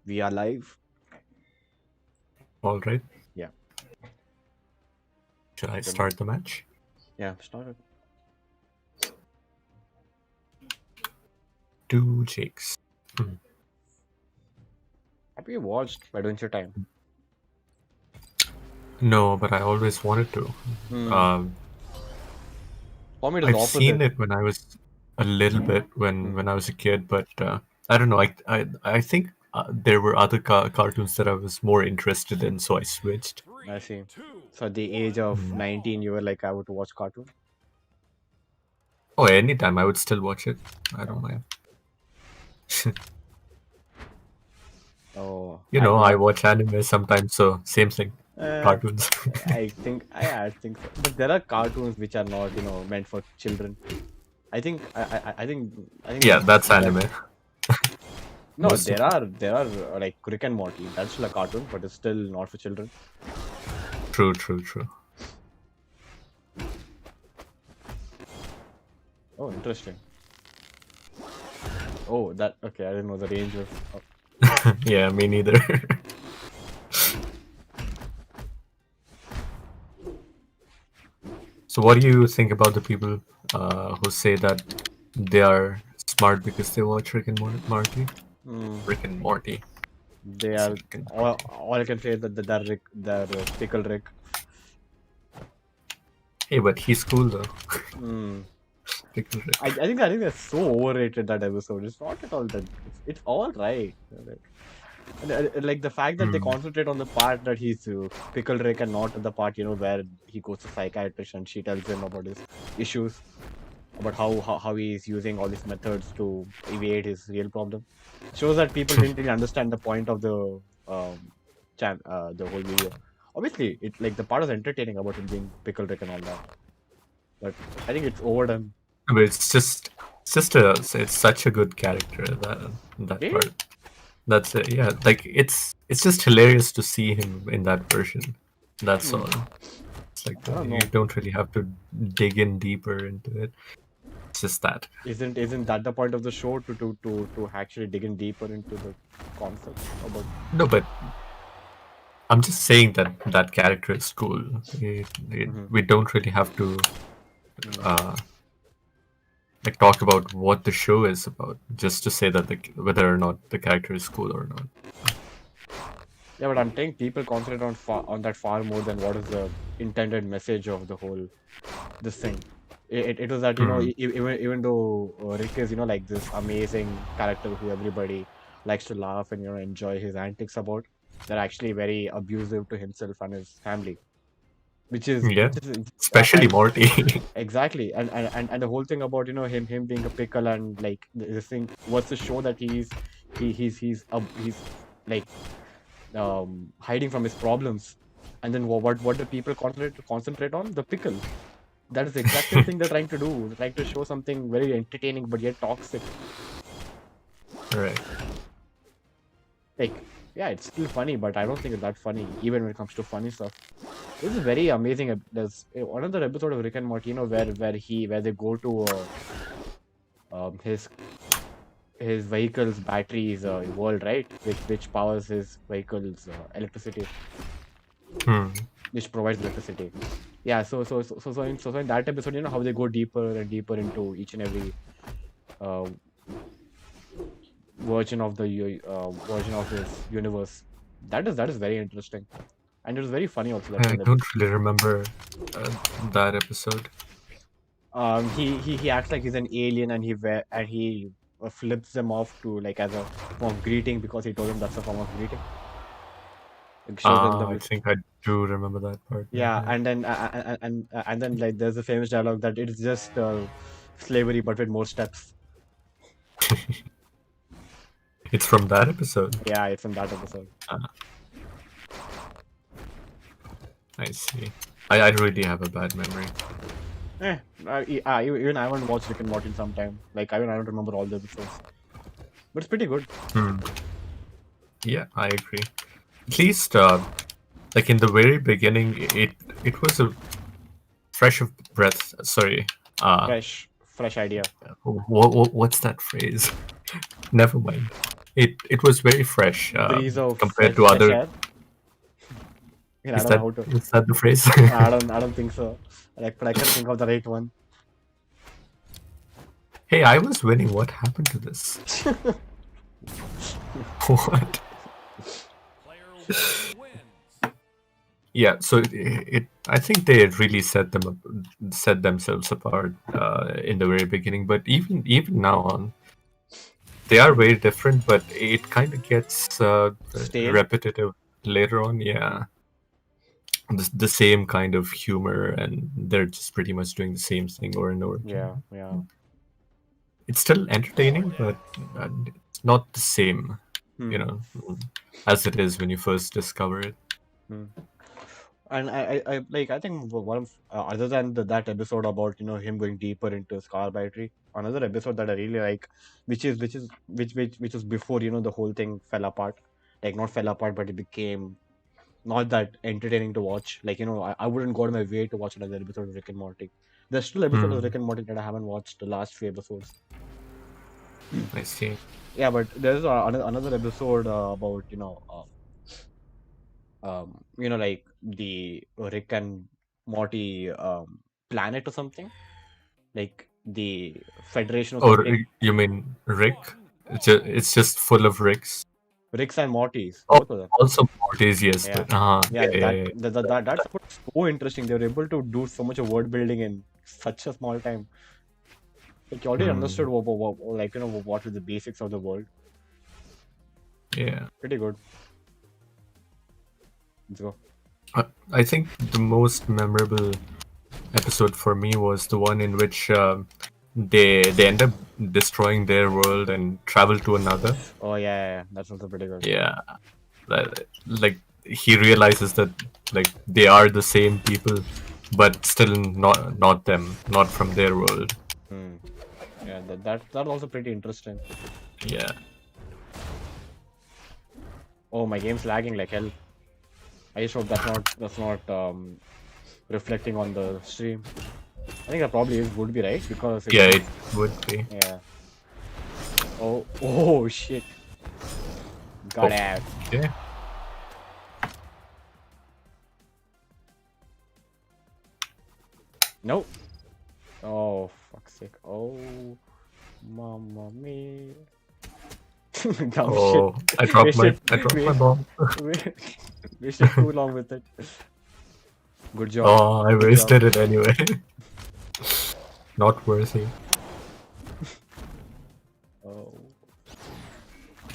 We are live. All right. Yeah. Should I Good. start the match? Yeah. Started. Two Jakes. Hmm. Have you watched Adventure Time? No, but I always wanted to. Hmm. Um, For me, it is the I've seen opposite. it when I was a little bit when Hmm. I was a kid, but I don't know. I think there were other cartoons that I was more interested in, so I switched. I see. So at the age of Hmm. 19, you were like, I would watch cartoon. Oh, anytime I would still watch it. I don't Oh. mind. Oh. You And know, I what? watch anime sometimes, so same thing. Uh, Cartoons. I think so. But there are cartoons which are not, meant for children. I think. I think Yeah, that's that. anime. No, Most there of it. are there are like Rick and Morty. That's still a cartoon, but it's still not for children. True, true, true. Oh, interesting. Oh, that okay. I didn't know the range was. Oh. Yeah, me neither. So, what do you think about the people who say that they are smart because they watch Rick and Morty? Hmm. Rick and Morty. They I said are Rick and all, Morty. all I can say is that they're Rick, they're pickle Rick. Hey, but he's cool though. Hmm. Pickle Rick. I think they're so overrated that episode. It's not at all that. It's all right. Like the fact that they Hmm. concentrate on the part that he's pickle Rick and not the part where he goes to psychiatrist and she tells him about his issues, about how he is using all these methods to evade his real problem. Shows that people didn't really understand the point of um the whole video. Obviously, it like the part is entertaining about him being pickle Rick and all that, but I think it's overdone. But it's such a good character that Really? part. That's it. Yeah, like it's just hilarious to see him in that version. That's Hmm. all. It's like I don't you know. don't really have to dig in deeper into it. It's just that. Isn't that the point of the show to actually dig in deeper into the concepts about? No, but I'm just saying that that character is cool. Hmm. We don't really have to Hmm. uh, like talk about what the show is about, just to say that whether or not the character is cool or not. Yeah, but I'm saying people concentrate on that far more than what is the intended message of the whole this thing. It was that Hmm. even though Rick is like this amazing character who everybody likes to laugh and enjoy his antics about, they're actually very abusive to himself and his family, Yeah, which is especially and Morty. exactly and the whole thing about him being a pickle and like this thing was to show that he's like hiding from his problems, and then what do people concentrate on the pickle. That is the exact same thing they're trying to do. They're trying to show something very entertaining but yet toxic. Right. Like, yeah, it's still funny, but I don't think it's that funny, even when it comes to funny stuff. This is very amazing. There's another episode of Rick and Morty, where they go to his vehicle's batteries world, right? Which powers his vehicle's electricity, Hmm. which provides electricity. Yeah, so in that episode, how they go deeper and deeper into each and every uh, version of his universe. That is very interesting, and it was very funny also I that don't really remember uh, that episode. he acts like he's an alien and he flips them off to like as a form of greeting because he told them that's a form of greeting. Like shows them Ah, I the think I do remember that part now. yeah, Yeah. and then like there's a famous dialogue that it's just slavery but with more steps. It's from that episode. Yeah, it's in that episode. Ah, I see. I really have a bad memory. Even I haven't watched Rick and Morty in some time. Like I don't remember all the episodes, but it's pretty good. Hmm. Yeah, I agree. At least, like in the very beginning, it was a fresh of breath. Sorry. Uh, Fresh idea. what's that phrase? Never mind. It was very fresh breeze of compared to fresh other. air. I don't know how to. Is that the phrase? I don't think so. Like, but I can think of the right one. Hey, I was winning. What happened to this? What? Yeah, so I think they really set themselves apart in the very beginning, but even now on, they are very different, but it kind of gets Stale. repetitive later on. Yeah, the same kind of humor, and they're just pretty much doing the same thing over and over Yeah, again. yeah. It's still entertaining, but it's not the same, you Hmm. know, as it is when you first discover it. Hmm. And I like I think one of other than that episode about him going deeper into scarbatry, another episode that I really like, which was before the whole thing fell apart, like not fell apart, but it became not that entertaining to watch. Like I wouldn't go out of my way to watch another episode of Rick and Morty. There's still episodes of Hmm, Rick and Morty that I haven't watched the last few episodes. I see. Yeah, but there's another episode about like the Rick and Morty planet or something, like the Federation or Or something. you mean Rick? It's just full of Ricks. Ricks and Mortys, Oh, both of them. also Mortys, yes. Yeah, yeah. Yeah, yeah, That yeah. that that, that that's so interesting. They were able to do so much of word building in such a small time. Like you already understood Hmm, what were the basics of the world. yeah. Pretty good. Let's go. I think the most memorable episode for me was the one in which they end up destroying their world and travel to another. Oh yeah, yeah, yeah. That's also pretty good. Yeah, like he realizes that like they are the same people, but still not them, not from their world. Hmm. Yeah, that's also pretty interesting. Yeah. Oh, my game's lagging like hell. I just hope that's not reflecting on the stream. I think that probably would be right because Yeah, it's it would be. yeah. Oh shit. Got Oh, out. yeah. Nope. Oh fuck's sake. Oh mama me. Dumb shit. Oh, Wasted I dropped my wait, bomb. wait, wasted too long with it. Good job. Oh, I Good job. wasted it anyway. Not worthy. Oh.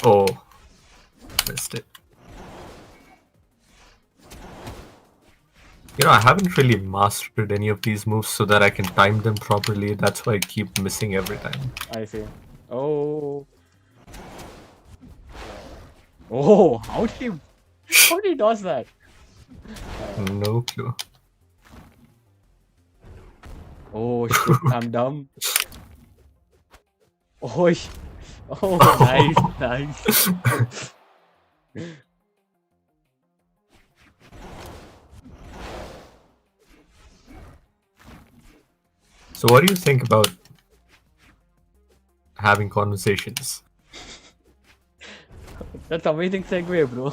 Oh, missed it. I haven't really mastered any of these moves so that I can time them properly. That's why I keep missing every time. I see. Oh. Oh, how did he does that? No clue. Oh shit, I'm dumb. Oh, oh, nice, nice. So, what do you think about having conversations? That's amazing segue, bro.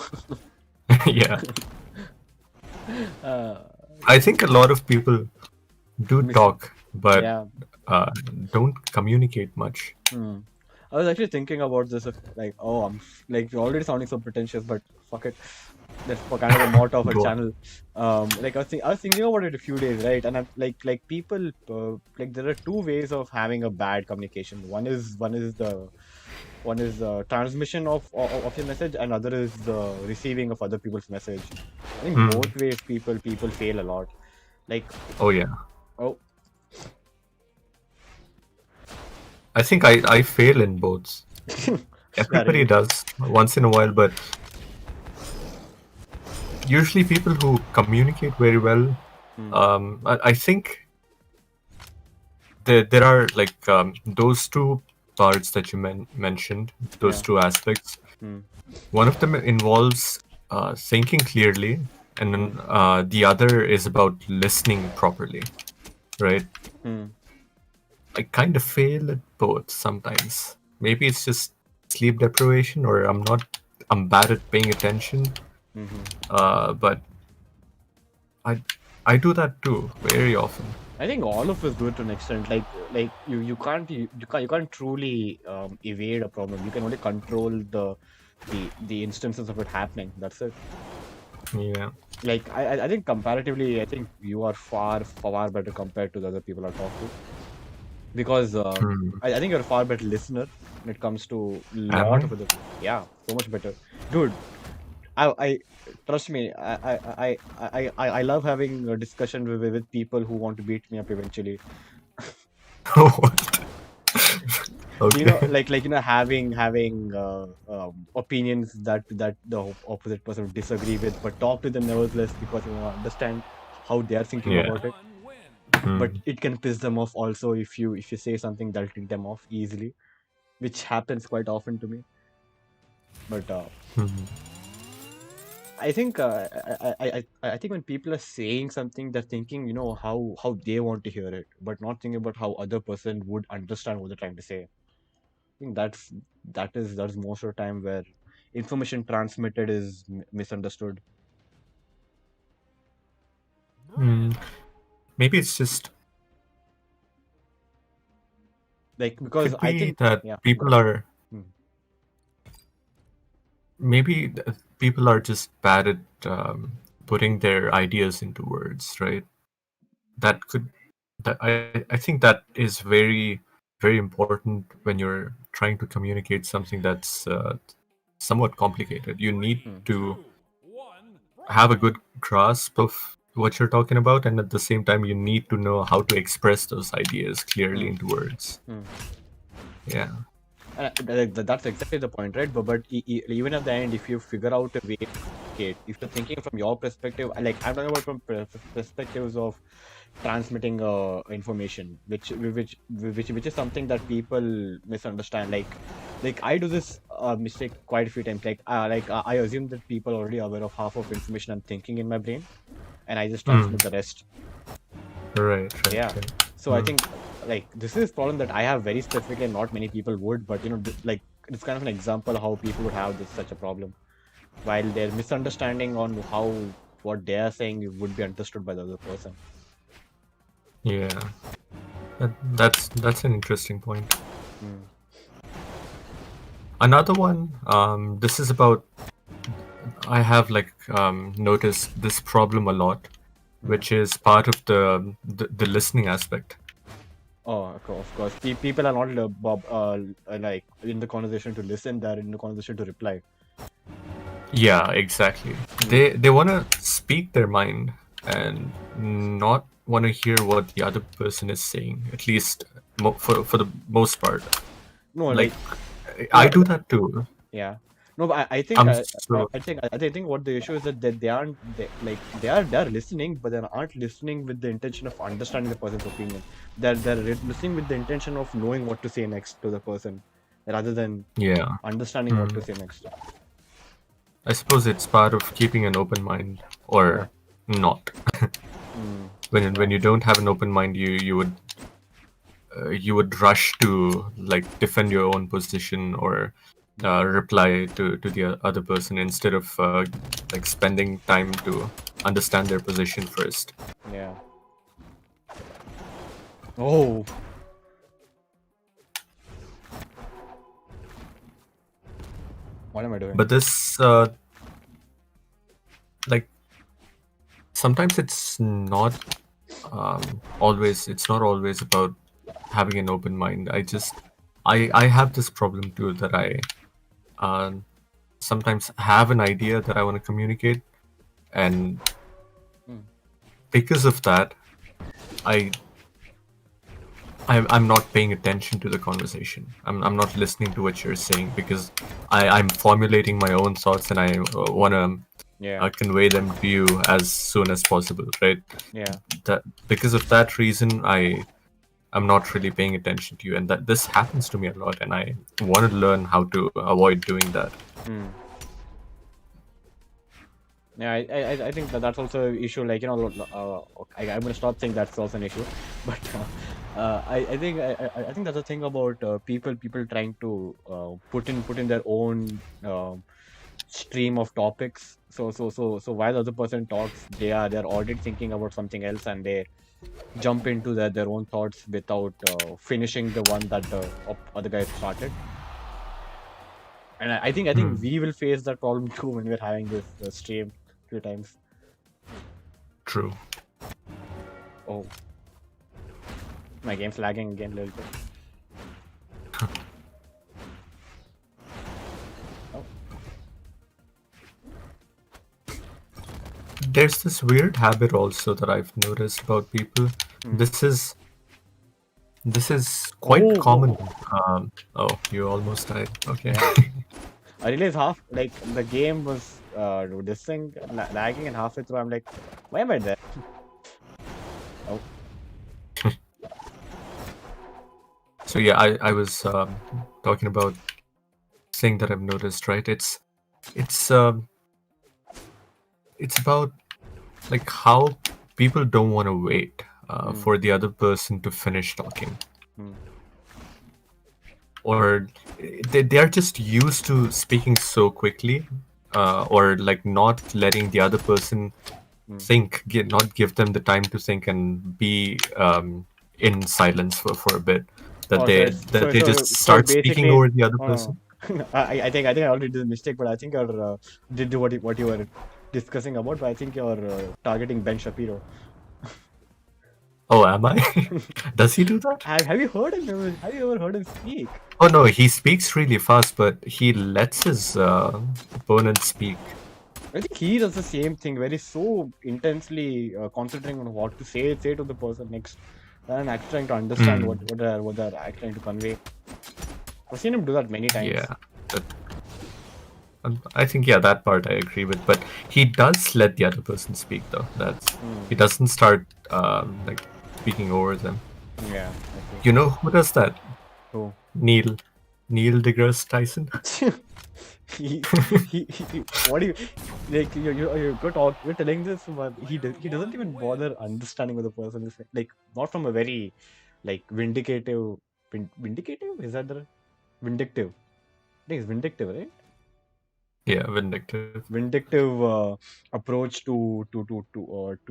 Yeah, Uh, I think a lot of people do miss it. talk, but Yeah. uh, don't communicate much. Hmm. I was actually thinking about this, like, oh, like you're already sounding so pretentious, but fuck it. That's for kind of the motto of our Go on. channel. Like I was thinking about it a few days, right? And I'm like people, like there are two ways of having a bad communication. One is the transmission of your message, and other is the receiving of other people's message. I think Hmm. both ways people fail a lot. Like, Oh yeah, oh, I think I fail in both. yeah, Everybody really. does once in a while, but usually people who communicate very well. Hmm. I think there are like those two parts that you mentioned, those Yeah. two aspects. Hmm. One of them involves thinking clearly, and Hmm. then the other is about listening properly, right? Hmm. I kind of fail at both sometimes. Maybe it's just sleep deprivation, or I'm bad at paying attention. But I do that too very often. I think all of us do it to an extent. Like you can't truly evade a problem. You can only control the instances of it happening. That's it. Yeah. Like I think comparatively, I think you are far better compared to the other people I talk to, because Hmm. I think you're a far better listener when it comes to Am lot I? of other people. Yeah, so much better, dude. I trust me. I love having a discussion with people who want to beat me up eventually. What? Okay. Having opinions that the opposite person would disagree with, but talk to them nevertheless because you want to understand how they are thinking Yeah. about it. Hmm. But it can piss them off also if you say something that'll tick them off easily, which happens quite often to me. But Hmm. I think I think when people are saying something, they're thinking how they want to hear it, but not thinking about how other person would understand what they're trying to say. I think that's most of the time where information transmitted is misunderstood. Hmm. Maybe it's just Like because could I be think that yeah, go people ahead. are Mm, maybe people are just bad at putting their ideas into words, right? That could that I think that is very important when you're trying to communicate something that's somewhat complicated. You need mm, to have a good grasp of what you're talking about, and at the same time you need to know how to express those ideas clearly mm, into words. mm. Yeah. That's exactly the point, right? Even at the end, if you figure out a way to communicate, if you're thinking from your perspective, like I'm talking about from perspectives of transmitting information, which is something that people misunderstand. Like I do this mistake quite a few times. I assume that people are already aware of half of information I'm thinking in my brain, and I just Mm. transmit the rest. Right, right, Yeah. right. So I Mm. think like this is problem that I have very specifically, and not many people would, but like it's kind of an example how people would have this such a problem, while their misunderstanding on how what they are saying would be understood by the other person. Yeah. That's an interesting point. Mm. Another one, this is about I have noticed this problem a lot, Mm. which is part of the listening aspect. Oh, of course. People are not like in the conversation to listen; they're in the conversation to reply. Yeah, exactly. Mm. They want to speak their mind and not want to hear what the other person is saying. At least for the most part. No, Like like I no, do that too. yeah. No, but I'm so I think what the issue is that they aren't they are listening, but they aren't listening with the intention of understanding the person's opinion. They're listening with the intention of knowing what to say next to the person, rather than yeah. understanding what Hmm. to say next. I suppose it's part of keeping an open mind Yeah. or not. Mm. When Yeah. you don't have an open mind, you would rush to like defend your own position or Mm. reply to the other person instead of like spending time to understand their position first. Yeah. Oh, what am I doing? But this like sometimes it's not always about having an open mind. I have this problem too that I um, sometimes have an idea that I want to communicate, and Mm. because of that, I I'm not paying attention to the conversation. I'm not listening to what you're saying because I'm formulating my own thoughts and I want to Yeah. convey them to you as soon as possible, right? Yeah. That because of that reason, I'm not really paying attention to you, and that this happens to me a lot, and I want to learn how to avoid doing that. Mm. Yeah, I think that's also an issue. Like I'm gonna stop saying that's also an issue, but I think that's the thing about people trying to put in their own stream of topics. So while the other person talks, they're already thinking about something else, and they jump into their own thoughts without finishing the one that the other guy started. And I think Hmm, we will face that problem too when we're having this stream few times. true. Oh, my game's lagging again a little bit. Oh, There's this weird habit also that I've noticed about people. hmm. This is quite Oh, common. oh, Oh, you almost died. Okay. yeah. I realized half like the game was this thing lagging, and halfway through I'm like, why am I there? Oh, So yeah, I was talking about thing that I've noticed. Right, it's um, it's about like how people don't want to wait hmm, for the other person to finish talking, hmm. or they are just used to speaking so quickly, or like not letting the other person Hmm. not give them the time to think and be in silence for a bit, that Oh, so they it's that they just so start speaking basically, over the other oh, person. I think I already did a mistake, but I think you're did do what you were discussing about, but I think you're targeting Ben Shapiro. Oh, am I? Does he do that? Have you heard him? Have you ever heard him speak? Oh no, he speaks really fast, but he lets his opponent speak. I think he does the same thing, very so intensely concentrating on what to say to the person next, and actually trying to understand Hmm. what they're actually trying to convey. I've seen him do that many Yeah, times. that, I think yeah, that part I agree with. But he does let the other person speak, though. That's Hmm. he doesn't start like speaking over them. Yeah, I see. You know who does that? Who? Neil, Neil deGrasse Tyson. What do you like? You're telling this, but he doesn't even bother understanding what the person is saying. Like, not from a very like vindicative. Is that the vindictive? I think it's vindictive, right? Yeah, vindictive. Vindictive approach to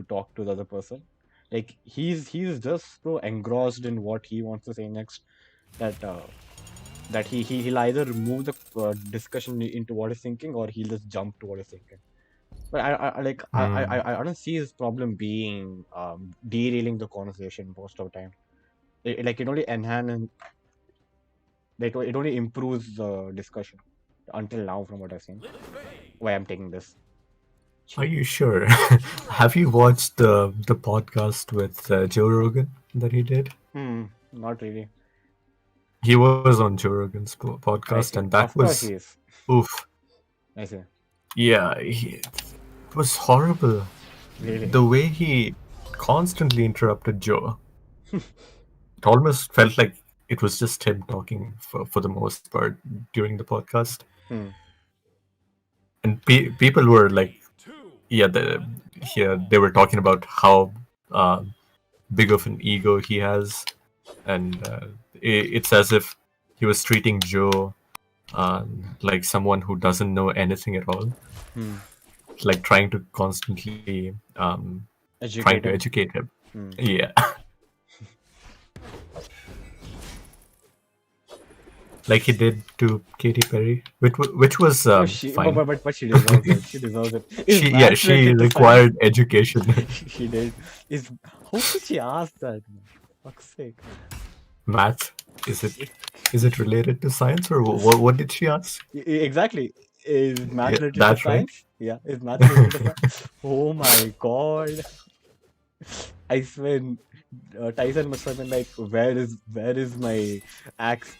talk to the other person. Like he's just so engrossed in what he wants to say next that he'll either move the discussion into what he's thinking, or he'll just jump to what he's thinking. But Hmm. I don't see his problem being derailing the conversation most of the time. It only enhance it only improves the discussion until now from what I've seen. Why I'm taking this. Are you sure? Have you watched the podcast with Joe Rogan that he did? Not really. He was on Joe Rogan's I podcast, see. and that Of course was he is. oof. I see. Yeah, it was horrible. Really. The way he constantly interrupted Joe. It almost felt like it was just him talking for the most part during the podcast. Hmm. And people were like, yeah, they were talking about how uh, big of an ego he has, and it's as if he was treating Joe like someone who doesn't know anything at all, Hmm. like trying to constantly trying to Educate him. educate him. Hmm. Yeah, like he did to Katy Perry, which was No, she fine. but she deserves it. She deserves it. Is She yeah math she related to science? required education. She did. Is How could she ask that? Man? Fuck's sake. Math, is it related to science, or what did she ask? Exactly. Is math Yeah, related to that's right. science? Yeah. Is math related to science? Oh my god. I swear, Tyson must have been like, where is my axe?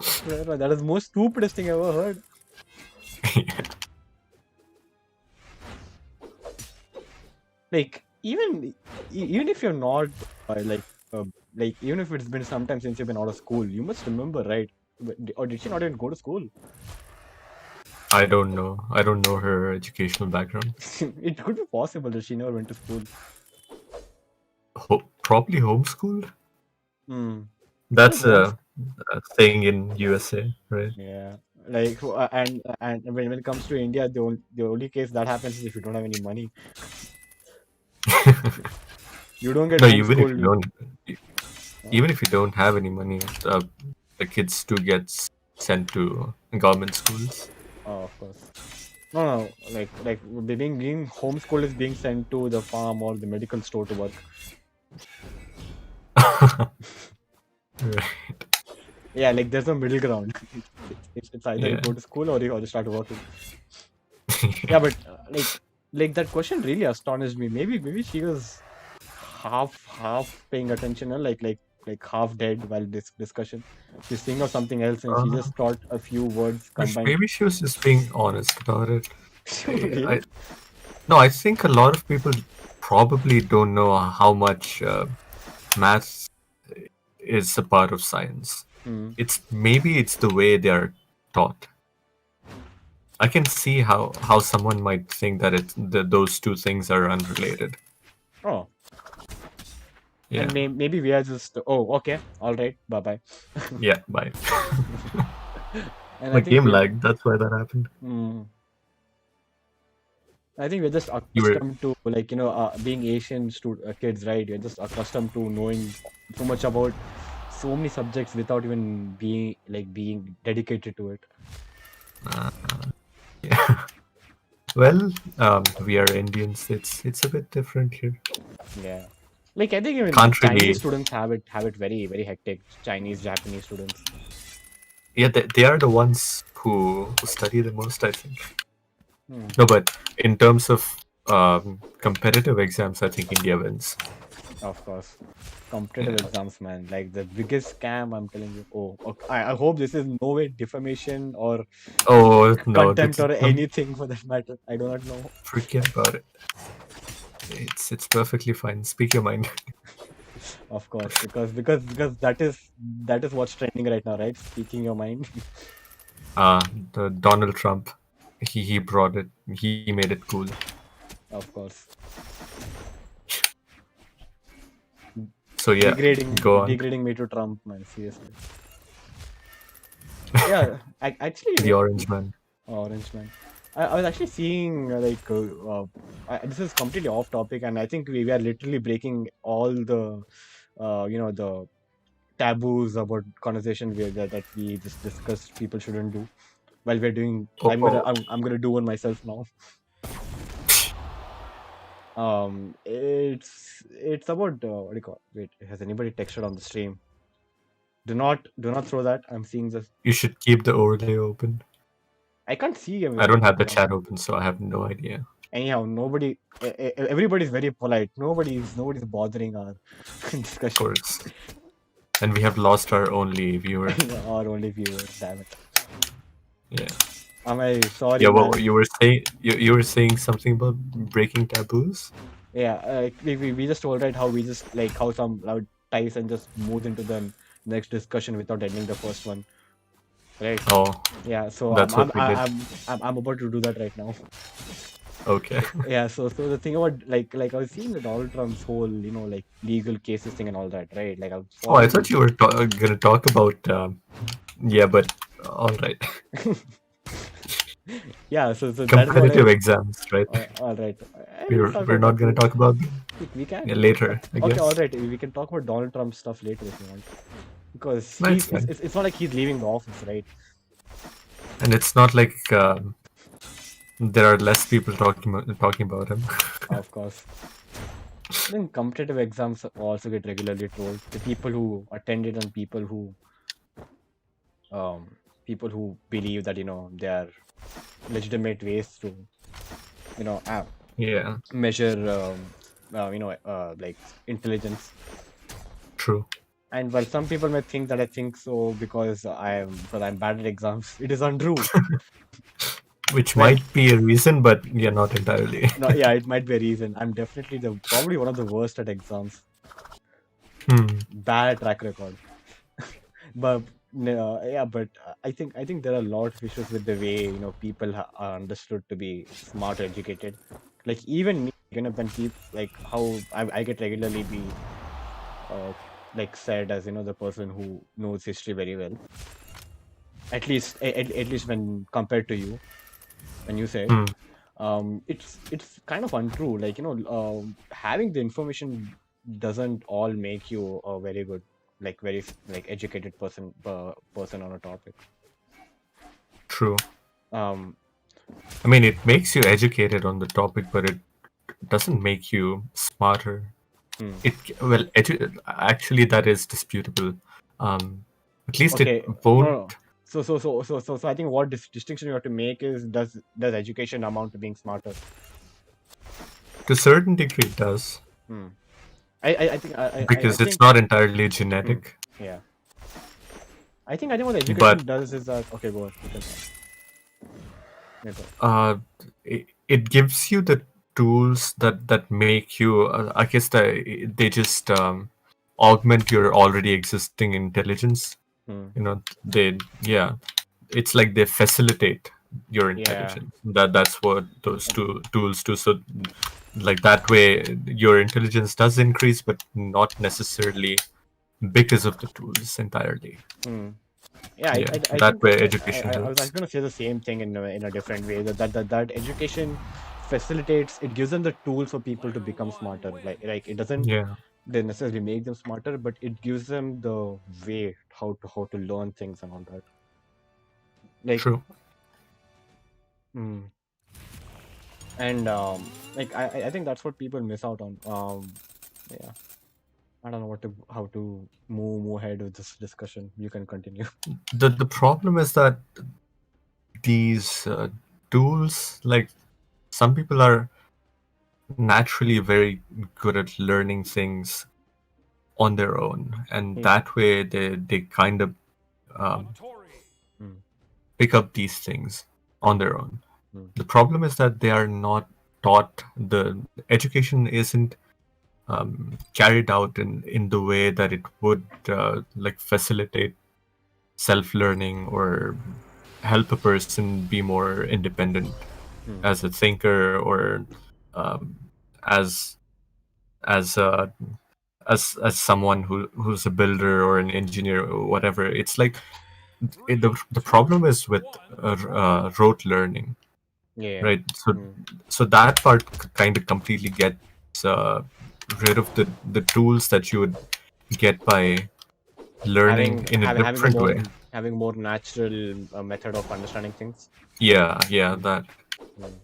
Swear, man, that is the most stupidest thing I ever heard. Like even if you're not like even if it's been some time since you've been out of school, you must remember, right? Or did she not even go to school? I don't know. I don't know her educational background. It could be possible that she never went to school. probably homeschooled. Hmm. I think That's homes. a thing in USA, right? Yeah, like and when it comes to India, the only case that happens is if you don't have any money, you don't get No, even if you homeschooled. don't, Huh? even if you don't have any money, the kids do get sent to government schools. Oh, of course. No, no, like being homeschooled is being sent to the farm or the medical store to work. Right. Yeah, like there's no middle ground. It's either you Yeah. go to school or you start working. Yeah, but like that question really astonished me. Maybe she was half paying attention, or like half dead while this discussion. She's thinking of something else, and she Uh, just thought a few words combined. maybe she was just being honest about it. Really? I no, I think a lot of people probably don't know how much math is a part of science. Hmm. It's the way they are taught. I can see how someone might think that those two things are unrelated. Oh, Yeah, and maybe we are just okay, all right, bye bye. yeah. Bye. And My game lagged. That's why that happened. mm, I think we're just You were accustomed to being Asian kids, right? You're just accustomed to knowing so much about so many subjects without even being dedicated to it. yeah. Well, we are Indians. It's a bit different here. Yeah. Like I think even Can't Chinese really. students have it very, very hectic. Chinese, Japanese students. Yeah, they are the ones who study the most, I think. Hmm. No, but in terms of competitive exams, I think India wins. Of course. Competitive Yeah. exams, man. Like the biggest scam, I'm telling you. Oh, okay. I hope this is no way defamation or Oh no, contempt this, or anything for that matter. I do not know. forget about it. It's perfectly fine. Speak your mind. Of course, because that is what's trending right now, right? Speaking your mind. Uh, the Donald Trump, he brought it. He made it cool. Of course. So yeah, Degrading go on. degrading me to Trump, man. Seriously. Yeah, actually, The Orange Man. Orange Man. I was actually seeing this is completely off topic, and I think we are literally breaking all the taboos about conversation that we just discussed. People shouldn't do while we're doing. Oh, oh. I'm gonna do one myself now. It's about what do you call? Wait, has anybody texted on the stream? Do not throw that. I'm seeing this. You should keep the overlay open. I can't see I don't have the anything. chat open, so I have no idea. Anyhow, everybody's very polite. Nobody's bothering our Of discussion. course. And we have lost our only viewer. Our only viewer. Damn it. Yeah. Am I sorry, Yeah. Well, man? you were saying something about breaking taboos. Yeah. We just told right how we just like how some loud Tyson just moved into the next discussion without ending the first one. Right. Oh, Yeah. So that's what we did. I'm about to do that right now. Okay. Yeah. So the thing about like I was seeing the Donald Trump's whole like legal cases thing and all that, right? Like I was Oh, I following. thought you were gonna talk about. Yeah, but all right. Yeah, so that's what Competitive exams, right? all right. We'll We're talk we're about that not gonna too. talk about them. We can. Yeah, We can talk. later, I Okay, all guess. right. We can talk about Donald Trump stuff later if you want, because No, it's fine. it's not like he's leaving the office, right? And it's not like there are less people talking about him. Of course. Then competitive exams also get regularly trolled. The people who attend it and um people who believe that there are legitimate ways to you know uh, Yeah, measure like intelligence. true. And while some people may think that I think so because I'm bad at exams, it is untrue. Which Right? might be a reason, but yeah, not entirely. No, yeah, it might be a reason. I'm definitely the probably one of the worst at exams. Hmm. Bad track record. But no, yeah, but I think there are a lot of issues with the way people are understood to be smart or educated. Like even me, when people like how I get regularly be uh, like said as the person who knows history very well. At least when compared to you, when you said, Hmm, it's kind of untrue. Like having the information doesn't all make you a very good, like like educated person on a topic. true. Um, I mean, it makes you educated on the topic, but it doesn't make you smarter. hmm. Actually, that is disputable. Um, at least it Okay, no, won't. no. So I think what distinction you have to make is, does education amount to being smarter? To a certain degree, it does, Hmm. I because it's think. not entirely Hmm. genetic. Yeah. I think what But education does is that. Okay, go on. You can finish. Yeah, go. uh, it gives you the tools that make you. I guess they just augment your already existing intelligence. Hmm. They yeah, it's like they facilitate your Yeah. intelligence. That's what those Okay. two tools do. So like that way, your intelligence does increase, but not necessarily because of the tools entirely. Hmm. Yeah, Yeah, I that think way education I was helps. going to say the same thing in a different way. That education facilitates, it gives them the tools for people to become smarter. Like it doesn't Yeah, they necessarily make them smarter, but it gives them the way how to learn things and all that. Like, true. mm, and like I think that's what people miss out on. Yeah, I don't know how to move ahead with this discussion. You can continue. The problem is that these tools, like some people are naturally very good at learning things on their own, and Hmm. that way they kind of um, Hmm. pick up these things on their own. Hmm. The problem is that they are not taught. The education isn't carried out in the way that it would like facilitate self-learning or help a person be more independent Hmm. as a thinker or um, as as a as someone who's a builder or an engineer or whatever. It's like the problem is with rote learning, Yeah. right? So Hmm. so that part kind of completely gets rid of the tools that you would get by learning in a Having a different more way. natural method of understanding things. Yeah, Hmm. that Hmm.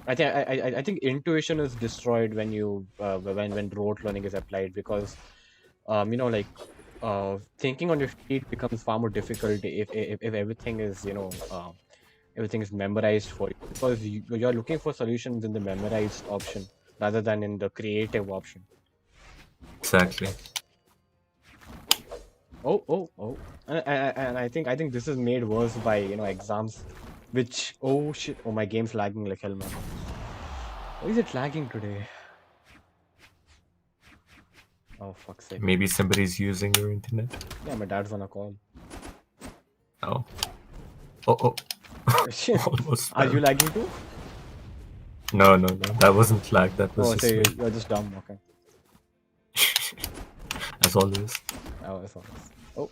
I think intuition is destroyed when when rote learning is applied, because like thinking on your feet becomes far more difficult if everything is everything is memorized for you, because you're looking for solutions in the memorized option rather than in the creative option. exactly. Oh, and I think this is made worse by exams, which, oh shit, oh, my game's lagging like hell, man. Why is it lagging today? Oh, fuck's sake. Maybe somebody's using your internet. Yeah, my dad's on a call. Oh, oh, Shit. almost Are you fell. lagging too? No, that wasn't lag. That was Oh, so just me, you're just dumb. Okay. as always. Oh, that's honest. Oh,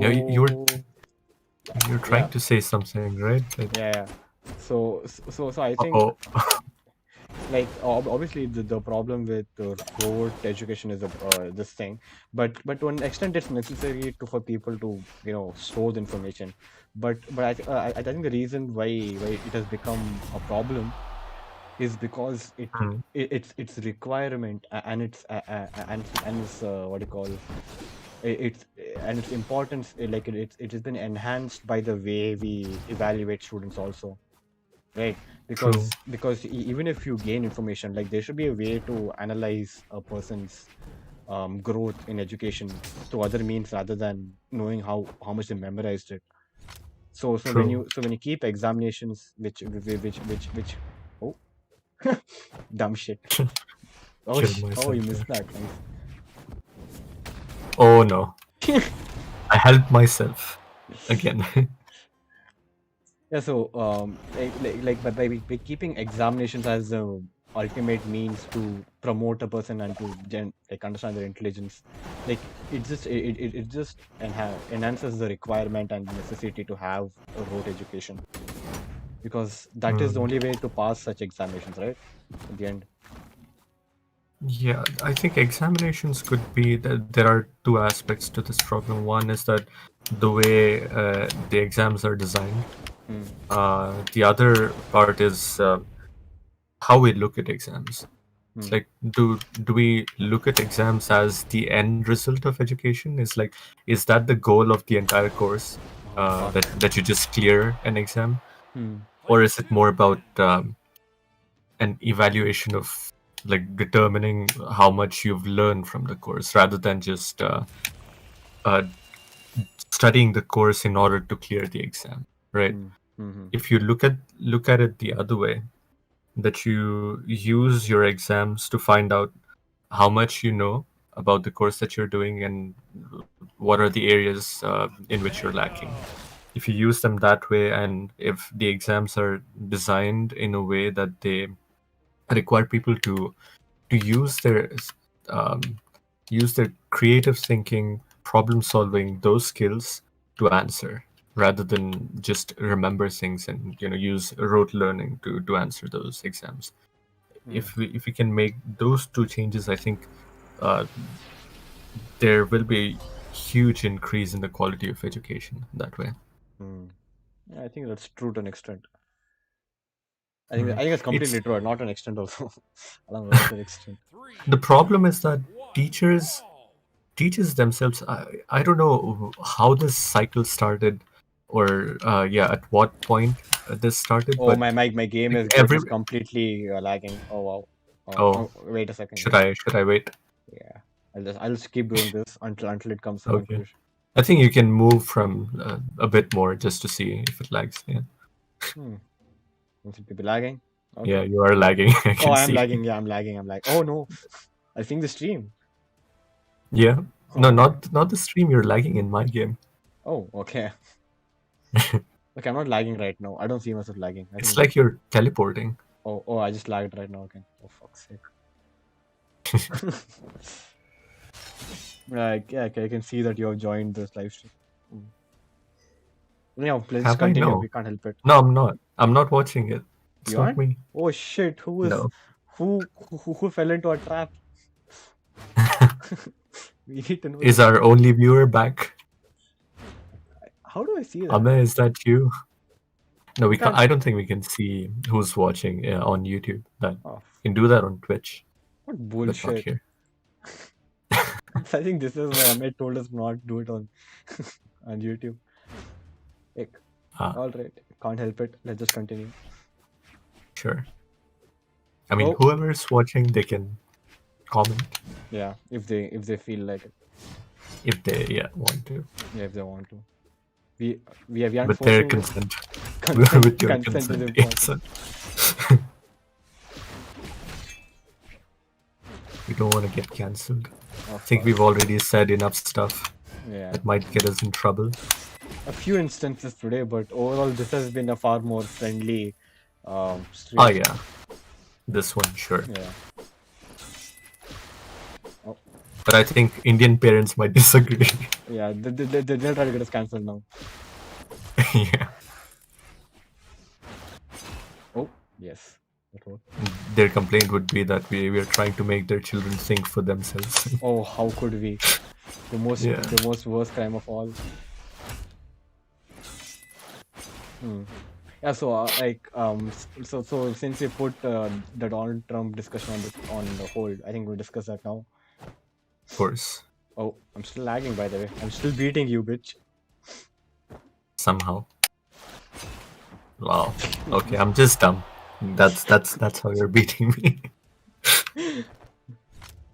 Yeah, oh, you're yeah, trying to say something, right? Like, yeah. So I think, oh, like, obviously the problem with rote education is this thing, but to an extent it's necessary for people to store the information, but I think the reason why it has become a problem is because it's requirement, and it's what do you call, it's and its importance, like it has been enhanced by the way we evaluate students also, right? true, Because even if you gain information, like there should be a way to analyze a person's growth in education through other means rather than knowing how much they memorized it. true. So when you keep examinations which oh, dumb shit. Oh, Kill oh, you myself missed there. that. Nice. Oh no, I helped myself again. Yeah, so by keeping examinations as the ultimate means to promote a person and to understand their intelligence, like it just enhances the requirement and necessity to have a rote education, because that is the Mm. only way to pass such examinations, right? At the end. Yeah, I think examinations could be that there are two aspects to this problem. One is that the way the exams are designed. Hmm. The other part is how we look at exams. It's Hmm. like do we look at exams as the end result of education? Is that the goal of the entire course, Oh fuck. that you just clear an exam, Hmm. or is it more about an evaluation of like determining how much you've learned from the course rather than just uh, studying the course in order to clear the exam, right? Hmm. Hmm. If you look at it the other way, that you use your exams to find out how much you know about the course that you're doing and what are the areas in which you're lacking. If you use them that way, and if the exams are designed in a way that they require people to um, use their creative thinking, problem solving, those skills to answer, rather than just remember things and use rote learning to answer those exams. Hmm. If we can make those two changes, I think uh, there will be huge increase in the quality of education that way. Hmm. Yeah, I think that's true to an extent. Mm. I think it's It's completely true, not an extent also. Along with an extent. the problem is that teachers themselves. I don't know how this cycle started, or yeah, at what point this started, Oh, but my game like is every just completely lagging. Oh wow. oh, Oh, wait a second. should I wait? Yeah. I'll just keep doing this until it comes to Okay. conclusion. I think you can move from a bit more just to see if it lags. Yeah, Hmm. Seems to be lagging. yeah, Okay. you are lagging. I Oh, can I'm see. lagging. Yeah, I'm lagging. I'm lagging. Oh no. I think the stream. Yeah, no, Oh no. not the stream. You're lagging in my game. Oh, okay. Okay, I'm not lagging right now. I don't see myself lagging. I It's think. like you're teleporting. Oh, I just lagged right now again. Oh fuck's sake. Yeah, okay, I can see that you have joined this live stream. Mm. Yeah, please Have I? continue. No, We can't help it. no, I'm not. I'm not watching it. It's You not aren't? me. Oh shit! No. Who fell into a trap? We need to know Is this. our only viewer back? How do I see that? Ame, is that you? No, You we can't. can't. I don't think we can see who's watching on YouTube. That Oh, you can do that on Twitch, what but not bullshit! here. I think this is why Amit told us not do it on on YouTube. Like, Ah, all right, can't help it. Let's just continue. sure. I mean, Oh, whoever's watching, they can comment yeah. If they feel like it, if they want to, yeah, if they want to. We aren't with their forcing you. consent. Consent With your consent is consent, important. yes. We don't want to get cancelled. Oh I think fuck. we've already said enough stuff Yeah. that might get us in trouble. A few instances today, but overall this has been a far more friendly Oh stream. yeah, this one, sure. Yeah. Oh, But I think Indian parents might disagree. yeah. They'll try to get us cancelled now. Yeah, Oh, yes. That worked. their complaint would be that we are trying to make their children think for themselves. Oh, how could we? Yeah, The most worst crime of all. Hmm. Yeah. So so since we put the Donald Trump discussion on the hold, I think we'll discuss that now. of course. Oh, I'm still lagging by the way. I'm still beating you, bitch. Somehow. Wow. Okay, I'm just dumb. That's how you're beating me.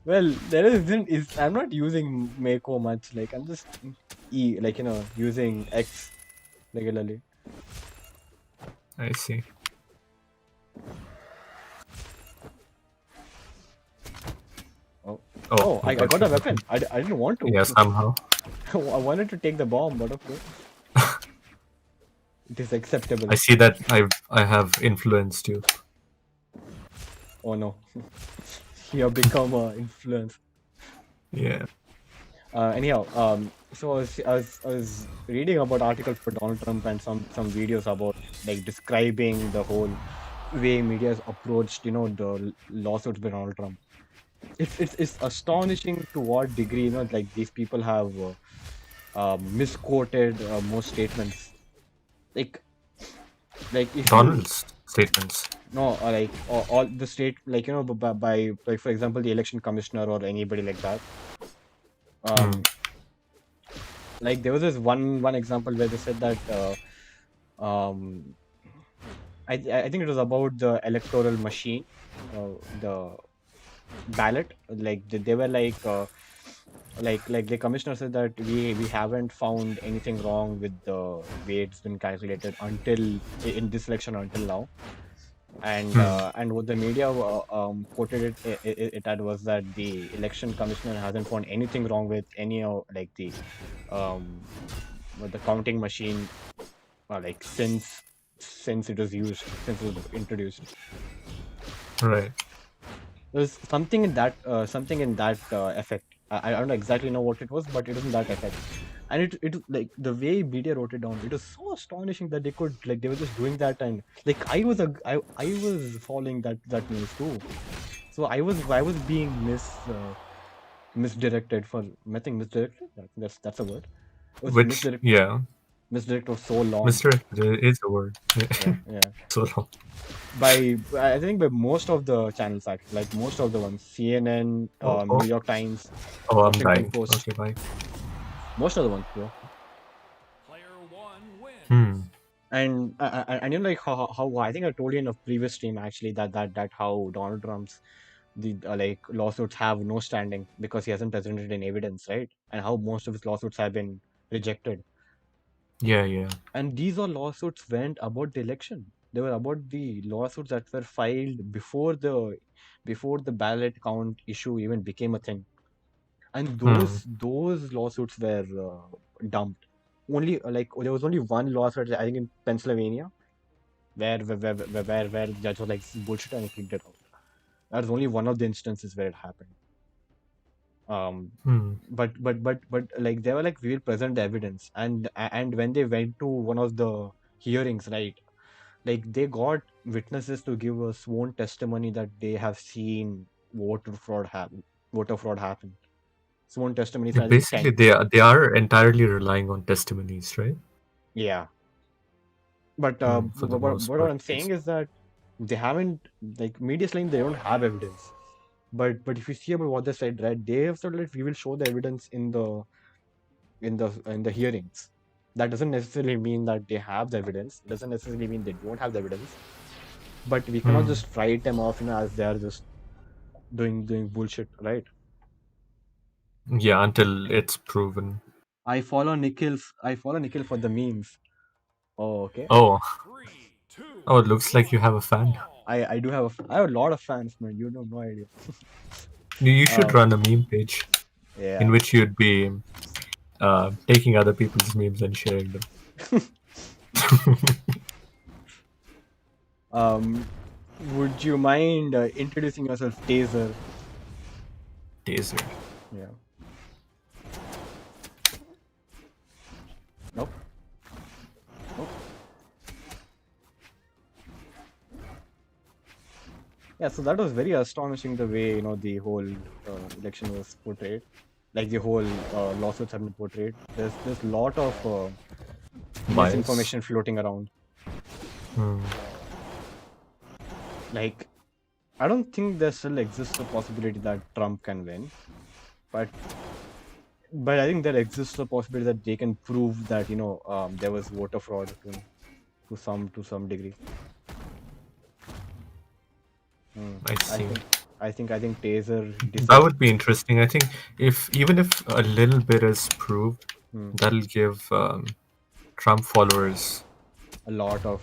Well, there isn't is I'm not using Mako much. Like I'm just using X regularly. I see. Oh, Oh, I got a weapon. I didn't want to. Yeah, somehow. I wanted to take the bomb, but okay. is acceptable. I see that I have influenced you. Oh no, you have become a influence. Yeah. Anyhow, so I was reading about articles for Donald Trump and some videos about like describing the whole way media has approached, the lawsuits by Donald Trump. It's astonishing to what degree, like these people have misquoted most statements. Like if you Donald's statements. know, like all the state, like by like for example the election commissioner or anybody like that. Hmm. Um, like there was this one example where they said that um I think it was about the electoral machine, the ballot. Like they were like the commissioner said that we haven't found anything wrong with the way it's been calculated in this election until now. Hmm. And what the media quoted it at was that the election commissioner hasn't found anything wrong with any of like um the counting machine, like since it was used, since it was introduced. Right. There's something in that effect. I don't exactly know what it was, but it was in that effect. And it like the way media wrote it down, it was so astonishing that they were just doing that. And like I was following that news too. So I was being misdirected for nothing. Misdirected, that's a word. It was Which, yeah, misdirected for so long. Mr. is a word. Yeah, yeah. So long. By I think by most of the channels, actually, like most of the ones, CNN, Oh, New York Times, oh, I'm Washington dying. Post, Okay, bye. most of the ones, bro. Hmm. And like how I think I told you in a previous stream actually that how Donald Trump's the like lawsuits have no standing because he hasn't presented any evidence, right? And how most of his lawsuits have been rejected. Yeah, yeah. And these all lawsuits went about the election. They were about the lawsuits that were filed before the ballot count issue even became a thing. And Hmm. those lawsuits were dumped. Only like there was only one lawsuit I think in Pennsylvania where the judge was like, "This is bullshit," and he kicked it out. That was only one of the instances where it happened. Um, Hmm. but like they were like, we will present the evidence, and when they went to one of the hearings, right? Like they got witnesses to give a sworn testimony that they have seen voter fraud happen. Sworn testimonies, Yeah, I think basically, 10. they are entirely relying on testimonies, right? Yeah. But Hmm. For the most what part, I'm at saying least. is that they haven't, like media saying they don't have evidence. But if you see about what they said, right, they have said like we will show the evidence in the hearings. That doesn't necessarily mean that they have the evidence. It doesn't necessarily mean they don't have the evidence. But we cannot Hmm. just write them off, as they are just doing bullshit, right? Yeah, until it's proven. I follow Nikhil for the memes. Oh, okay. Oh, oh, it looks like you have a fan. I have a lot of fans, man. You have no idea. You should Um, run a meme page in yeah. which you'd be taking other people's memes and sharing them. Would you mind introducing yourself, Taser? Taser. Yeah. Nope. Nope. Yeah. So that was very astonishing the way the whole election was portrayed, like the whole lawsuits have been portrayed. There's a lot of Bias. misinformation floating around. Hmm. Like I don't think there still exists a possibility that Trump can win, but I think there exists a possibility that they can prove that there was voter fraud to some degree. Hmm. I I see. think I think Taser That deserves. would be interesting. I think if even if a little bit is proved, Hmm. that'll give Trump followers A lot of